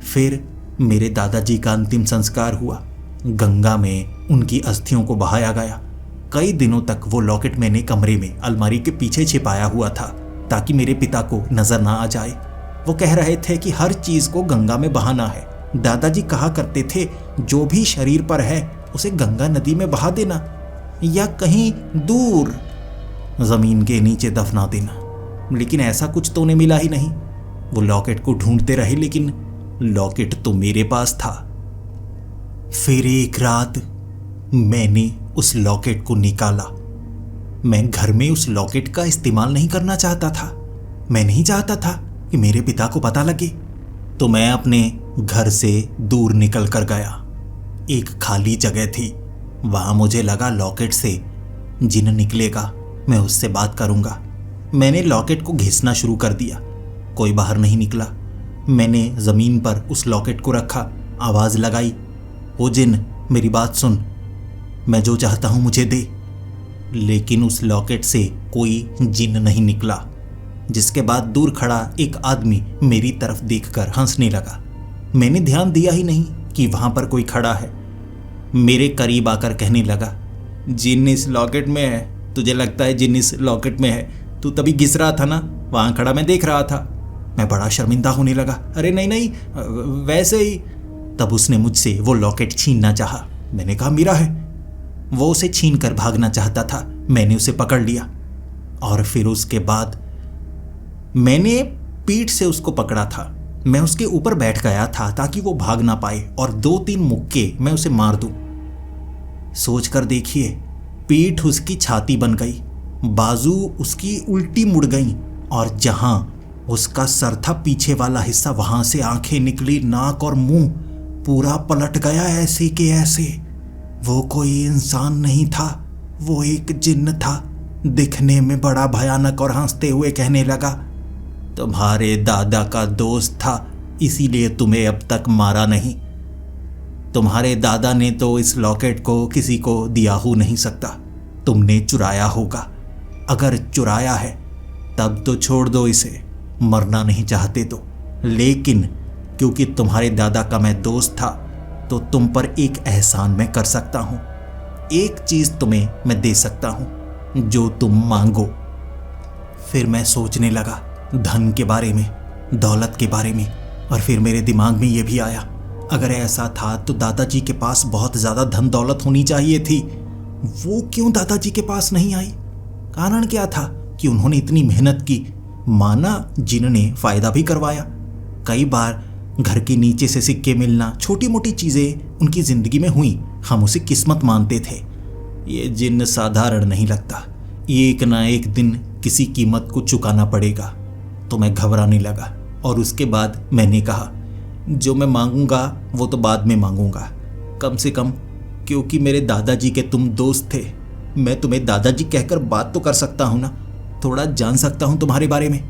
फिर मेरे दादाजी का अंतिम संस्कार हुआ, गंगा में उनकी अस्थियों को बहाया गया। कई दिनों तक वो लॉकेट मैंने कमरे में अलमारी के पीछे छिपाया हुआ था ताकि मेरे पिता को नजर ना आ जाए। वो कह रहे थे कि हर चीज को गंगा में बहाना है। दादाजी कहा करते थे जो भी शरीर पर है उसे गंगा नदी में बहा देना या कहीं दूर जमीन के नीचे दफना देना। लेकिन ऐसा कुछ तो उन्हें मिला ही नहीं। वो लॉकेट को ढूंढते रहे लेकिन लॉकेट तो मेरे पास था। फिर एक रात मैंने उस लॉकेट को निकाला। मैं घर में उस लॉकेट का इस्तेमाल नहीं करना चाहता था। मैं नहीं चाहता था कि मेरे पिता को पता लगे, तो मैं अपने घर से दूर निकल कर गया। एक खाली जगह थी, वहां मुझे लगा लॉकेट से जिन्न निकलेगा, मैं उससे बात करूंगा। मैंने लॉकेट को घिसना शुरू कर दिया, कोई बाहर नहीं निकला। मैंने जमीन पर उस लॉकेट को रखा, आवाज लगाई, ओ जिन्न मेरी बात सुन, मैं जो चाहता हूं मुझे दे। लेकिन उस लॉकेट से कोई जिन्न नहीं निकला। जिसके बाद दूर खड़ा एक आदमी मेरी तरफ देखकर हंसने लगा। मैंने ध्यान दिया ही नहीं कि वहां पर कोई खड़ा है। मेरे करीब आकर कहने लगा, जिन इस लॉकेट में है। तुझे लगता है जिन इस लॉकेट में है? तू तभी घिस रहा था ना, वहां खड़ा मैं देख रहा था। मैं बड़ा शर्मिंदा होने लगा। अरे नहीं नहीं, वैसे ही। तब उसने मुझसे वो लॉकेट छीनना चाहा। मैंने कहा मेरा है। वो उसे छीन कर भागना चाहता था। मैंने उसे पकड़ लिया और फिर उसके बाद मैंने पीठ से उसको पकड़ा था। मैं उसके ऊपर बैठ गया था ताकि वो भाग ना पाए और 2-3 मुक्के मैं उसे मार दूं। सोच कर देखिए, पीठ उसकी छाती बन गई, बाजू उसकी उल्टी मुड़ गई और जहां उसका सर था पीछे वाला हिस्सा, वहां से आंखें निकली, नाक और मुंह पूरा पलट गया ऐसे के ऐसे। वो कोई इंसान नहीं था, वो एक जिन्न था। दिखने में बड़ा भयानक और हंसते हुए कहने लगा, तुम्हारे दादा का दोस्त था, इसीलिए तुम्हें अब तक मारा नहीं। तुम्हारे दादा ने तो इस लॉकेट को किसी को दिया हो नहीं सकता, तुमने चुराया होगा। अगर चुराया है तब तो छोड़ दो इसे, मरना नहीं चाहते तो। लेकिन क्योंकि तुम्हारे दादा का मैं दोस्त था तो तुम पर एक एहसान मैं कर सकता हूं। एक चीज तुम्हें मैं दे सकता हूं, जो तुम मांगो। फिर मैं सोचने लगा धन के बारे में, दौलत के बारे में, और फिर मेरे दिमाग में यह भी आया, अगर ऐसा था तो दादाजी के पास बहुत ज्यादा धन दौलत होनी चाहिए थी। वो क्यों दादाजी के पास नहीं आई? कारण क्या था कि उन्होंने इतनी मेहनत की। माना जिन ने फायदा भी करवाया। कई बार घर के नीचे से सिक्के मिलना, छोटी मोटी चीजें उनकी जिंदगी में हुई, हम उसे किस्मत मानते थे। ये जिन्न साधारण नहीं लगता, एक ना एक दिन किसी कीमत को चुकाना पड़ेगा। तो मैं घबराने लगा और उसके बाद मैंने कहा, जो मैं मांगूंगा वो तो बाद में मांगूंगा, कम से कम क्योंकि मेरे दादाजी के तुम दोस्त थे। मैं तुम्हें दादाजी कहकर बात तो कर सकता हूं ना, थोड़ा जान सकता हूं तुम्हारे बारे में।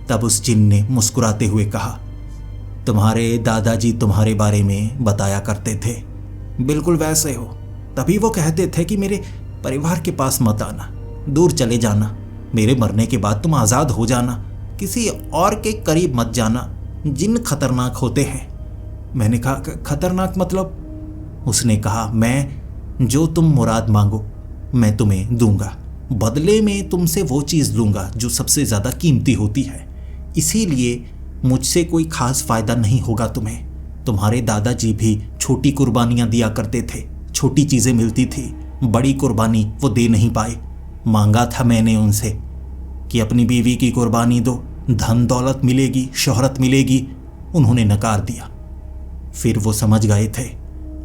तब उस जिन ने मुस्कुराते हुए कहा, तुम्हारे दादाजी तुम्हारे बारे में बताया करते थे, बिल्कुल वैसे हो। तभी वो कहते थे कि मेरे परिवार के पास मत आना, दूर चले जाना, मेरे मरने के बाद तुम आज़ाद हो जाना, किसी और के करीब मत जाना, जिन खतरनाक होते हैं। मैंने कहा, खतरनाक मतलब? उसने कहा, मैं जो तुम मुराद मांगो मैं तुम्हें दूंगा, बदले में तुमसे वो चीज़ लूंगा जो सबसे ज़्यादा कीमती होती है। इसीलिए मुझसे कोई खास फायदा नहीं होगा तुम्हें। तुम्हारे दादाजी भी छोटी कुर्बानियां दिया करते थे, छोटी चीज़ें मिलती थी, बड़ी कुर्बानी वो दे नहीं पाए। मांगा था मैंने उनसे कि अपनी बीवी की कुर्बानी दो, धन दौलत मिलेगी, शोहरत मिलेगी। उन्होंने नकार दिया। फिर वो समझ गए थे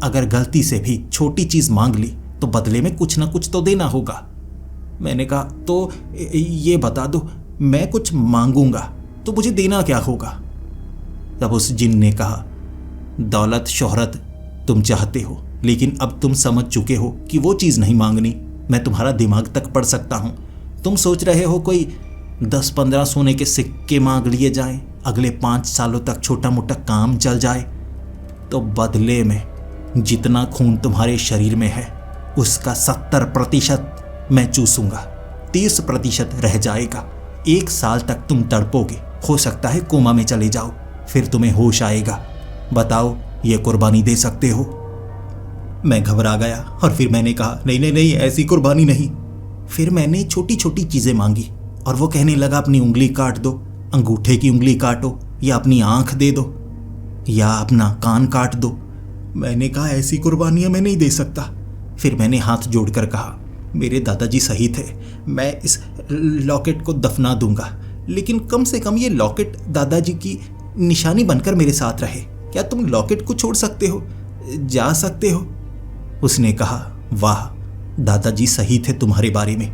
अगर गलती से भी छोटी चीज़ मांग ली तो बदले में कुछ ना कुछ तो देना होगा। मैंने कहा, तो ये बता दो, मैं कुछ मांगूंगा तो मुझे देना क्या होगा? तब उस जिन ने कहा, दौलत शोहरत तुम चाहते हो, लेकिन अब तुम समझ चुके हो कि वो चीज़ नहीं मांगनी। मैं तुम्हारा दिमाग तक पढ़ सकता हूँ। तुम सोच रहे हो कोई 10-15 सोने के सिक्के मांग लिए जाएं, अगले 5 सालों तक छोटा मोटा काम चल जाए, तो बदले में जितना खून तुम्हारे शरीर में है उसका 70% मैं चूसूंगा, 30% रह जाएगा। 1 साल तक तुम तड़पोगे, हो सकता है कोमा में चले जाओ, फिर तुम्हें होश आएगा। बताओ, ये कुर्बानी दे सकते हो? मैं घबरा गया और फिर मैंने कहा, नहीं नहीं नहीं, ऐसी कुर्बानी नहीं। फिर मैंने छोटी छोटी चीज़ें मांगी और वो कहने लगा, अपनी उंगली काट दो, अंगूठे की उंगली काटो, या अपनी आंख दे दो, या अपना कान काट दो। मैंने कहा, ऐसी कुर्बानियां मैं नहीं दे सकता। फिर मैंने हाथ जोड़कर कहा, मेरे दादाजी सही थे, मैं इस लॉकेट को दफना दूंगा, लेकिन कम से कम ये लॉकेट दादाजी की निशानी बनकर मेरे साथ रहे। क्या तुम लॉकेट को छोड़ सकते हो, जा सकते हो? उसने कहा, वाह, दादाजी सही थे तुम्हारे बारे में।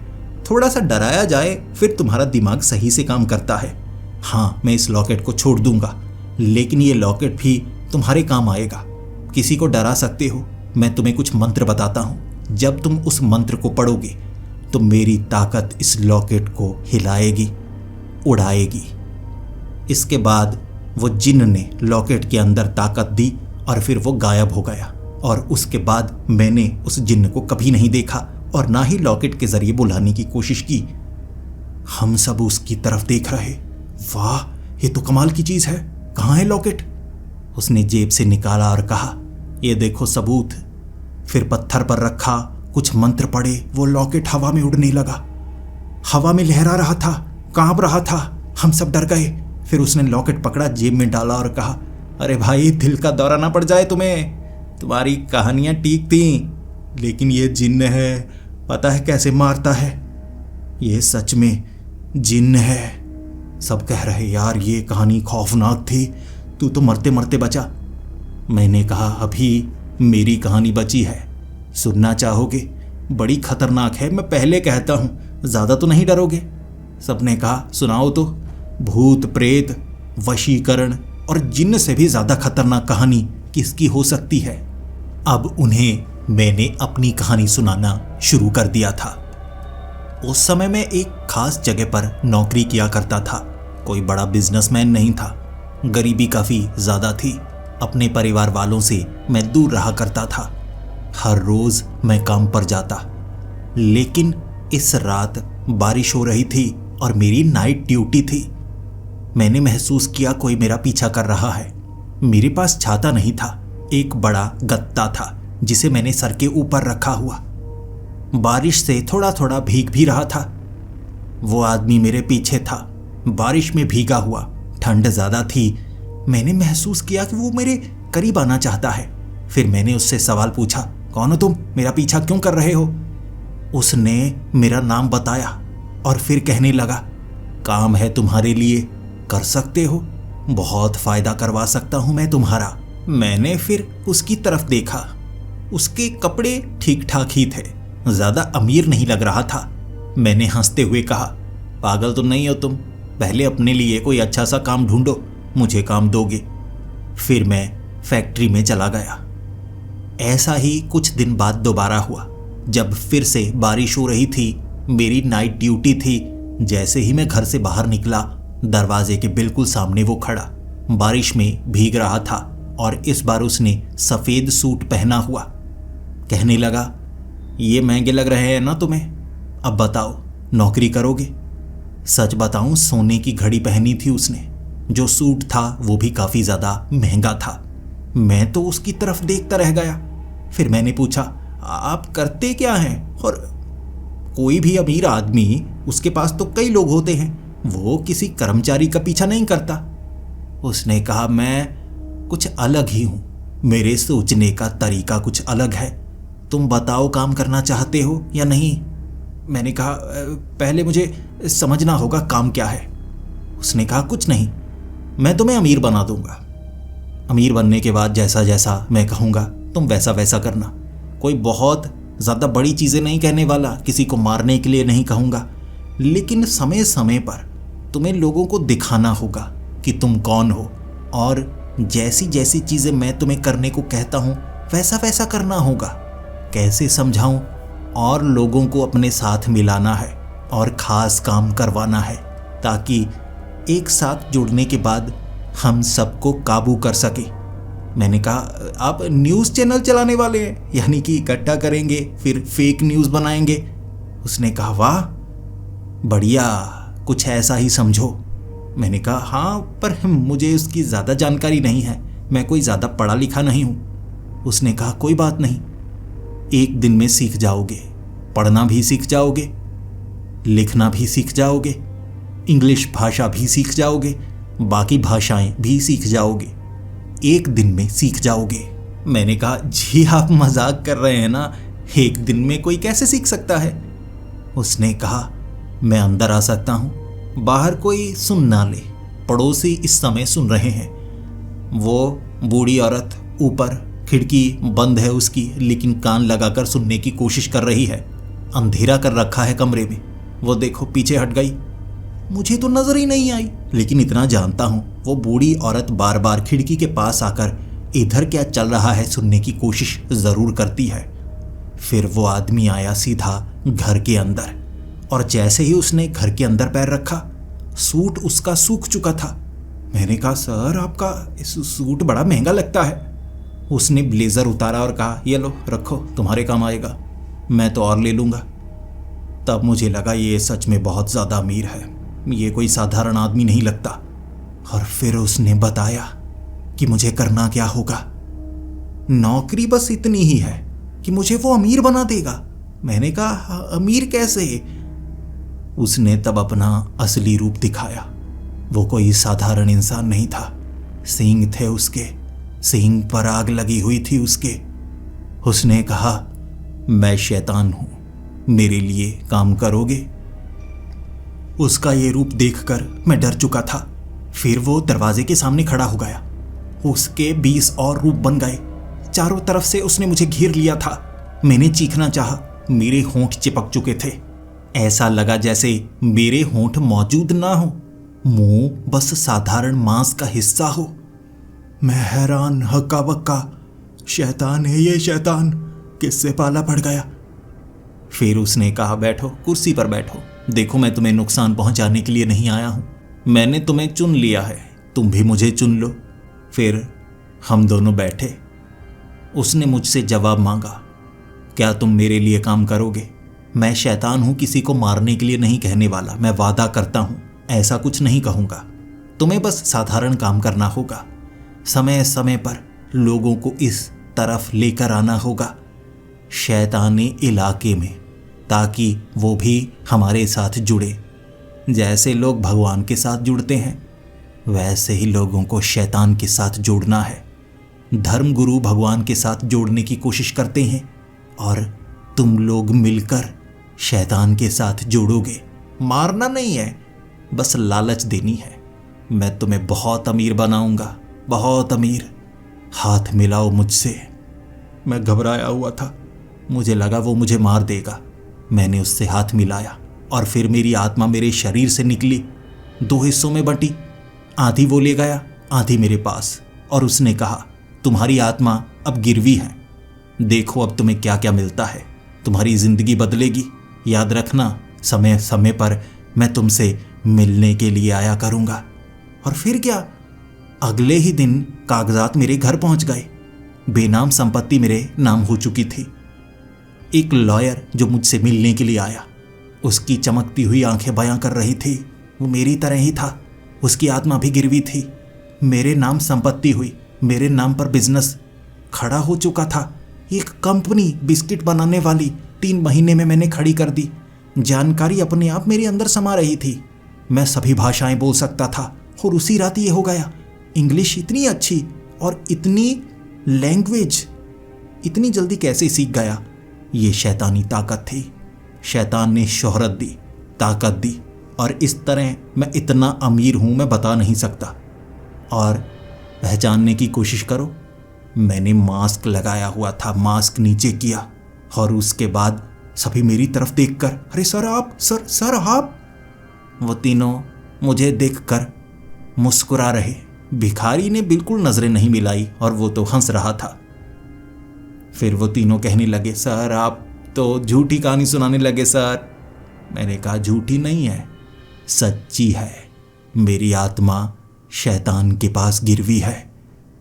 थोड़ा सा डराया जाए फिर तुम्हारा दिमाग सही से काम करता है। हाँ, मैं इस लॉकेट को छोड़ दूंगा, लेकिन ये लॉकेट भी तुम्हारे काम आएगा। किसी को डरा सकते हो, मैं तुम्हें कुछ मंत्र बताता हूँ। जब तुम उस मंत्र को पढ़ोगे तो मेरी ताकत इस लॉकेट को हिलाएगी, उड़ाएगी। इसके बाद वो जिन ने लॉकेट के अंदर ताकत दी और फिर वो गायब हो गया। और उसके बाद मैंने उस जिन्न को कभी नहीं देखा और ना ही लॉकेट के जरिए बुलाने की कोशिश की। हम सब उसकी तरफ देख रहे। वाह, ये तो कमाल की चीज है, कहाँ है लॉकेट? उसने जेब से निकाला और कहा, ये देखो सबूत। फिर पत्थर पर रखा, कुछ मंत्र पढ़े, वो लॉकेट हवा में उड़ने लगा। हवा में लहरा रहा था, कांप रहा था। हम सब डर गए। फिर उसने लॉकेट पकड़ा, जेब में डाला और कहा, अरे भाई, दिल का दौरा ना पड़ जाए तुम्हें। तुम्हारी कहानियां ठीक थी, लेकिन ये जिन्न है, पता है कैसे मारता है? ये सच में जिन्न है। सब कह रहे, यार ये कहानी खौफनाक थी, तू तो मरते मरते बचा। मैंने कहा, अभी मेरी कहानी बची है, सुनना चाहोगे? बड़ी खतरनाक है, मैं पहले कहता हूं, ज्यादा तो नहीं डरोगे? सबने कहा, सुनाओ तो। भूत प्रेत, वशीकरण और जिन्न से भी ज्यादा खतरनाक कहानी किसकी हो सकती है? अब उन्हें मैंने अपनी कहानी सुनाना शुरू कर दिया था। उस समय मैं एक खास जगह पर नौकरी किया करता था। कोई बड़ा बिजनेसमैन नहीं था, गरीबी काफी ज्यादा थी। अपने परिवार वालों से मैं दूर रहा करता था। हर रोज मैं काम पर जाता, लेकिन इस रात बारिश हो रही थी और मेरी नाइट ड्यूटी थी। मैंने महसूस किया कोई मेरा पीछा कर रहा है। मेरे पास छाता नहीं था, एक बड़ा गत्ता था जिसे मैंने सर के ऊपर रखा हुआ। बारिश से थोड़ा थोड़ा भीग भी रहा था। वो आदमी मेरे पीछे था, बारिश में भीगा हुआ। ठंड ज्यादा थी। मैंने महसूस किया कि वो मेरे करीब आना चाहता है। फिर मैंने उससे सवाल पूछा, कौन हो तुम? मेरा पीछा क्यों कर रहे हो? उसने मेरा नाम बताया और फिर कहने लगा, काम है तुम्हारे लिए, कर सकते हो, बहुत फायदा करवा सकता हूं मैं तुम्हारा। मैंने फिर उसकी तरफ देखा। उसके कपड़े ठीक ठाक ही थे, ज्यादा अमीर नहीं लग रहा था। मैंने हंसते हुए कहा, पागल तो नहीं हो तुम? पहले अपने लिए कोई अच्छा सा काम ढूंढो, मुझे काम दोगे। फिर मैं फैक्ट्री में चला गया। ऐसा ही कुछ दिन बाद दोबारा हुआ, जब फिर से बारिश हो रही थी। मेरी नाइट ड्यूटी थी। जैसे ही मैं घर से बाहर निकला, दरवाजे के बिल्कुल सामने वो खड़ा, बारिश में भीग रहा था और इस बार उसने सफेद सूट पहना हुआ। कहने लगा, ये महंगे लग रहे हैं ना तुम्हें? अब बताओ, नौकरी करोगे? सच बताऊं, सोने की घड़ी पहनी थी उसने। जो सूट था वो भी काफी ज्यादा महंगा था। मैं तो उसकी तरफ देखता रह गया। फिर मैंने पूछा, आप करते क्या हैं? और कोई भी अमीर आदमी, उसके पास तो कई लोग होते हैं, वो किसी कर्मचारी का पीछा नहीं करता। उसने कहा, मैं कुछ अलग ही हूं, मेरे सोचने का तरीका कुछ अलग है। तुम बताओ, काम करना चाहते हो या नहीं? मैंने कहा, पहले मुझे समझना होगा काम क्या है। उसने कहा, कुछ नहीं, मैं तुम्हें अमीर बना दूंगा। अमीर बनने के बाद जैसा जैसा मैं कहूँगा तुम वैसा वैसा करना। कोई बहुत ज़्यादा बड़ी चीज़ें नहीं कहने वाला, किसी को मारने के लिए नहीं कहूँगा, लेकिन समय समय पर तुम्हें लोगों को दिखाना होगा कि तुम कौन हो, और जैसी जैसी चीज़ें मैं तुम्हें करने को कहता हूँ वैसा वैसा करना होगा। कैसे समझाऊँ? और लोगों को अपने साथ मिलाना है और ख़ास काम करवाना है, ताकि एक साथ जुड़ने के बाद हम सबको काबू कर सके। मैंने कहा, आप न्यूज़ चैनल चलाने वाले हैं? यानी कि इकट्ठा करेंगे फिर फेक न्यूज़ बनाएंगे? उसने कहा, वाह बढ़िया, कुछ ऐसा ही समझो। मैंने कहा, हाँ, पर मुझे उसकी ज़्यादा जानकारी नहीं है, मैं कोई ज़्यादा पढ़ा लिखा नहीं हूँ। उसने कहा, कोई बात नहीं, एक दिन में सीख जाओगे, पढ़ना भी सीख जाओगे, लिखना भी सीख जाओगे, इंग्लिश भाषा भी सीख जाओगे, बाकी भाषाएं भी सीख जाओगे, एक दिन में सीख जाओगे। मैंने कहा, जी आप मजाक कर रहे हैं ना, एक दिन में कोई कैसे सीख सकता है? उसने कहा, मैं अंदर आ सकता हूँ, बाहर कोई सुन ना ले, पड़ोसी इस समय सुन रहे हैं। वो बूढ़ी औरत ऊपर, खिड़की बंद है उसकी, लेकिन कान लगाकर सुनने की कोशिश कर रही है। अंधेरा कर रखा है कमरे में, वो देखो पीछे हट गई। मुझे तो नजर ही नहीं आई, लेकिन इतना जानता हूं वो बूढ़ी औरत बार बार खिड़की के पास आकर इधर क्या चल रहा है सुनने की कोशिश जरूर करती है। फिर वो आदमी आया सीधा घर के अंदर, और जैसे ही उसने घर के अंदर पैर रखा, सूट उसका सूख चुका था। मैंने कहा, सर आपका सूट बड़ा महंगा लगता है। उसने ब्लेजर उतारा और कहा, ये लो रखो, तुम्हारे काम आएगा, मैं तो और ले लूँगा। तब मुझे लगा ये सच में बहुत ज़्यादा अमीर है, ये कोई साधारण आदमी नहीं लगता। और फिर उसने बताया कि मुझे करना क्या होगा। नौकरी बस इतनी ही है कि मुझे वो अमीर बना देगा। मैंने कहा अमीर कैसे? उसने तब अपना असली रूप दिखाया। वो कोई साधारण इंसान नहीं था। सींग थे उसके, सींग पर आग लगी हुई थी उसके। उसने कहा, मैं शैतान हूं, मेरे लिए काम करोगे? उसका ये रूप देखकर मैं डर चुका था। फिर वो दरवाजे के सामने खड़ा हो गया। उसके 20 और रूप बन गए। चारों तरफ से उसने मुझे घेर लिया था। मैंने चीखना चाहा, मेरे होंठ चिपक चुके थे। ऐसा लगा जैसे मेरे होंठ मौजूद ना हो, मुंह बस साधारण मांस का हिस्सा हो। मैं हैरान, हक्का बक्का, शैतान है ये शैतान, किससे पाला पड़ गया। फिर उसने कहा, बैठो, कुर्सी पर बैठो। देखो, मैं तुम्हें नुकसान पहुंचाने के लिए नहीं आया हूं। मैंने तुम्हें चुन लिया है, तुम भी मुझे चुन लो। फिर हम दोनों बैठे। उसने मुझसे जवाब मांगा, क्या तुम मेरे लिए काम करोगे? मैं शैतान हूं, किसी को मारने के लिए नहीं कहने वाला। मैं वादा करता हूं, ऐसा कुछ नहीं कहूंगा। तुम्हें बस साधारण काम करना होगा। समय समय पर लोगों को इस तरफ लेकर आना होगा, शैतानी इलाके में, ताकि वो भी हमारे साथ जुड़े। जैसे लोग भगवान के साथ जुड़ते हैं, वैसे ही लोगों को शैतान के साथ जोड़ना है। धर्मगुरु भगवान के साथ जोड़ने की कोशिश करते हैं और तुम लोग मिलकर शैतान के साथ जोड़ोगे। मारना नहीं है, बस लालच देनी है। मैं तुम्हें बहुत अमीर बनाऊंगा, बहुत अमीर। हाथ मिलाओ मुझसे। मैं घबराया हुआ था, मुझे लगा वो मुझे मार देगा। मैंने उससे हाथ मिलाया और फिर मेरी आत्मा मेरे शरीर से निकली, 2 हिस्सों में बंटी। आधी वो ले गया, आधी मेरे पास। और उसने कहा, तुम्हारी आत्मा अब गिरवी है, देखो अब तुम्हें क्या क्या मिलता है। तुम्हारी जिंदगी बदलेगी। याद रखना, समय समय पर मैं तुमसे मिलने के लिए आया करूंगा। और फिर क्या, अगले ही दिन कागजात मेरे घर पहुंच गए। बेनाम संपत्ति मेरे नाम हो चुकी थी। एक लॉयर जो मुझसे मिलने के लिए आया, उसकी चमकती हुई आंखें बयां कर रही थी, वो मेरी तरह ही था। उसकी आत्मा भी गिरवी थी। मेरे नाम संपत्ति हुई, मेरे नाम पर बिजनेस खड़ा हो चुका था। एक कंपनी बिस्किट बनाने वाली 3 महीने में मैंने खड़ी कर दी। जानकारी अपने आप मेरे अंदर समा रही थी। मैं सभी भाषाएं बोल सकता था और उसी रात ये हो गया। इंग्लिश इतनी अच्छी और इतनी लैंग्वेज इतनी जल्दी कैसे सीख गया? ये शैतानी ताकत थी। शैतान ने शोहरत दी, ताकत दी, और इस तरह मैं इतना अमीर हूं मैं बता नहीं सकता। और पहचानने की कोशिश करो, मैंने मास्क लगाया हुआ था। मास्क नीचे किया और उसके बाद सभी मेरी तरफ देखकर, अरे सर आप, सर आप। वो तीनों मुझे देखकर मुस्कुरा रहे। भिखारी ने बिल्कुल नजरें नहीं मिलाई और वो तो हंस रहा था। फिर वो तीनों कहने लगे, सर आप तो झूठी कहानी सुनाने लगे सर। मैंने कहा, झूठी नहीं है, सच्ची है। मेरी आत्मा शैतान के पास गिरवी है।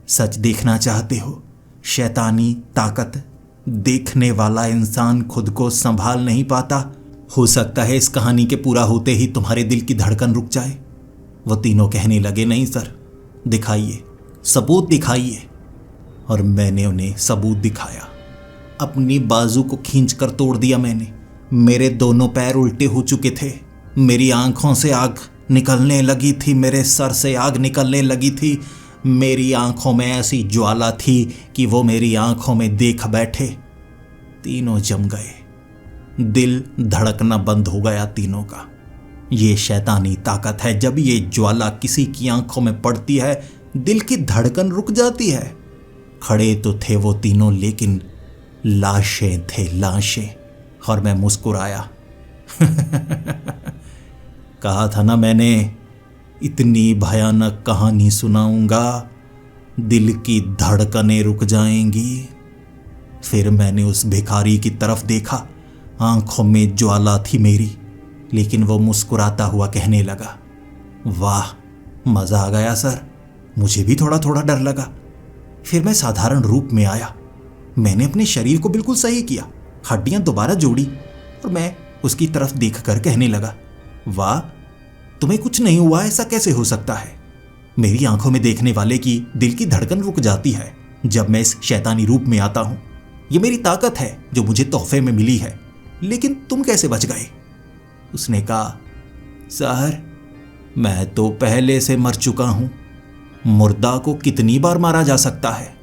सच देखना चाहते हो? शैतानी ताकत देखने वाला इंसान खुद को संभाल नहीं पाता। हो सकता है इस कहानी के पूरा होते ही तुम्हारे दिल की धड़कन रुक जाए। वो तीनों कहने लगे, नहीं सर, दिखाइए, सबूत दिखाइए। और मैंने उन्हें सबूत दिखाया। अपनी बाजू को खींचकर तोड़ दिया मैंने। मेरे दोनों पैर उल्टे हो चुके थे। मेरी आंखों से आग निकलने लगी थी, मेरे सर से आग निकलने लगी थी। मेरी आंखों में ऐसी ज्वाला थी कि वो मेरी आंखों में देख बैठे। तीनों जम गए। दिल धड़कना बंद हो गया तीनों का। ये शैतानी ताकत है, जब ये ज्वाला किसी की आंखों में पड़ती है, दिल की धड़कन रुक जाती है। खड़े तो थे वो तीनों, लेकिन लाशें थे, लाशें। और मैं मुस्कुराया। कहा था ना मैंने, इतनी भयानक कहानी सुनाऊंगा, दिल की धड़कनें रुक जाएंगी। फिर मैंने उस भिखारी की तरफ देखा। आंखों में ज्वाला थी मेरी, लेकिन वो मुस्कुराता हुआ कहने लगा, वाह, मजा आ गया सर। मुझे भी थोड़ा थोड़ा डर लगा। फिर मैं साधारण रूप में आया। मैंने अपने शरीर को बिल्कुल सही किया, हड्डियां दोबारा जोड़ी और मैं उसकी तरफ देखकर कहने लगा, वाह, तुम्हें कुछ नहीं हुआ, ऐसा कैसे हो सकता है? मेरी आंखों में देखने वाले की दिल की धड़कन रुक जाती है जब मैं इस शैतानी रूप में आता हूं। यह मेरी ताकत है जो मुझे तोहफे में मिली है, लेकिन तुम कैसे बच गए? उसने कहा, सर, मैं तो पहले से मर चुका हूं। मुर्दा को कितनी बार मारा जा सकता है?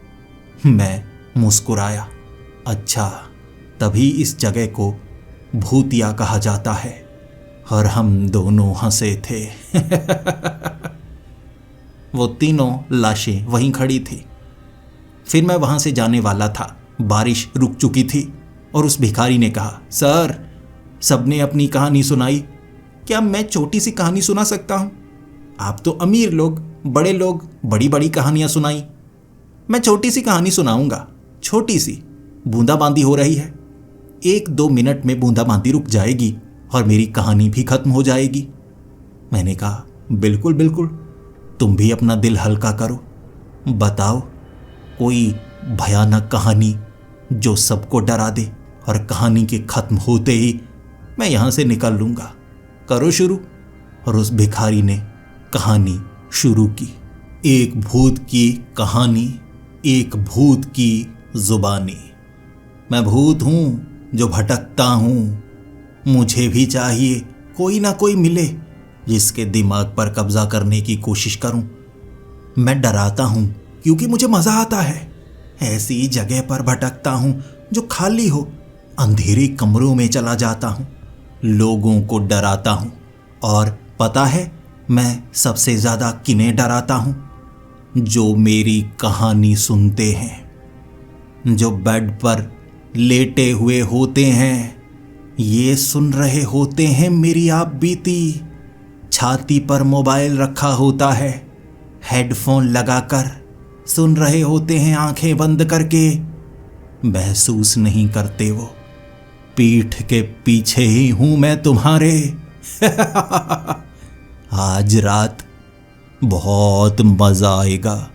मैं मुस्कुराया। अच्छा, तभी इस जगह को भूतिया कहा जाता है। और हम दोनों हंसे थे। वो तीनों लाशें वहीं खड़ी थी। फिर मैं वहां से जाने वाला था। बारिश रुक चुकी थी और उस भिखारी ने कहा, सर, सबने अपनी कहानी सुनाई, क्या मैं छोटी सी कहानी सुना सकता हूं? आप तो अमीर लोग, बड़े लोग बड़ी बड़ी कहानियां सुनाई। मैं छोटी सी कहानी सुनाऊंगा, छोटी सी। बूंदाबांदी हो रही है, 1-2 मिनट में बूंदाबांदी रुक जाएगी और मेरी कहानी भी खत्म हो जाएगी। मैंने कहा, बिल्कुल बिल्कुल, तुम भी अपना दिल हल्का करो, बताओ कोई भयानक कहानी जो सबको डरा दे और कहानी के खत्म होते ही मैं यहां से निकल लूंगा। करो शुरू। और उस भिखारी ने कहानी शुरू की। एक भूत की कहानी, एक भूत की जुबानी। मैं भूत हूं जो भटकता हूं। मुझे भी चाहिए कोई ना कोई मिले जिसके दिमाग पर कब्जा करने की कोशिश करूं। मैं डराता हूं क्योंकि मुझे मजा आता है। ऐसी जगह पर भटकता हूं जो खाली हो। अंधेरे कमरों में चला जाता हूं, लोगों को डराता हूं। और पता है मैं सबसे ज्यादा किन्हें डराता हूं? जो मेरी कहानी सुनते हैं, जो बेड पर लेटे हुए होते हैं, ये सुन रहे होते हैं मेरी आप बीती। छाती पर मोबाइल रखा होता है, हेडफोन लगाकर सुन रहे होते हैं आंखें बंद करके। महसूस नहीं करते वो, पीठ के पीछे ही हूं मैं तुम्हारे। आज रात बहुत मजा आएगा।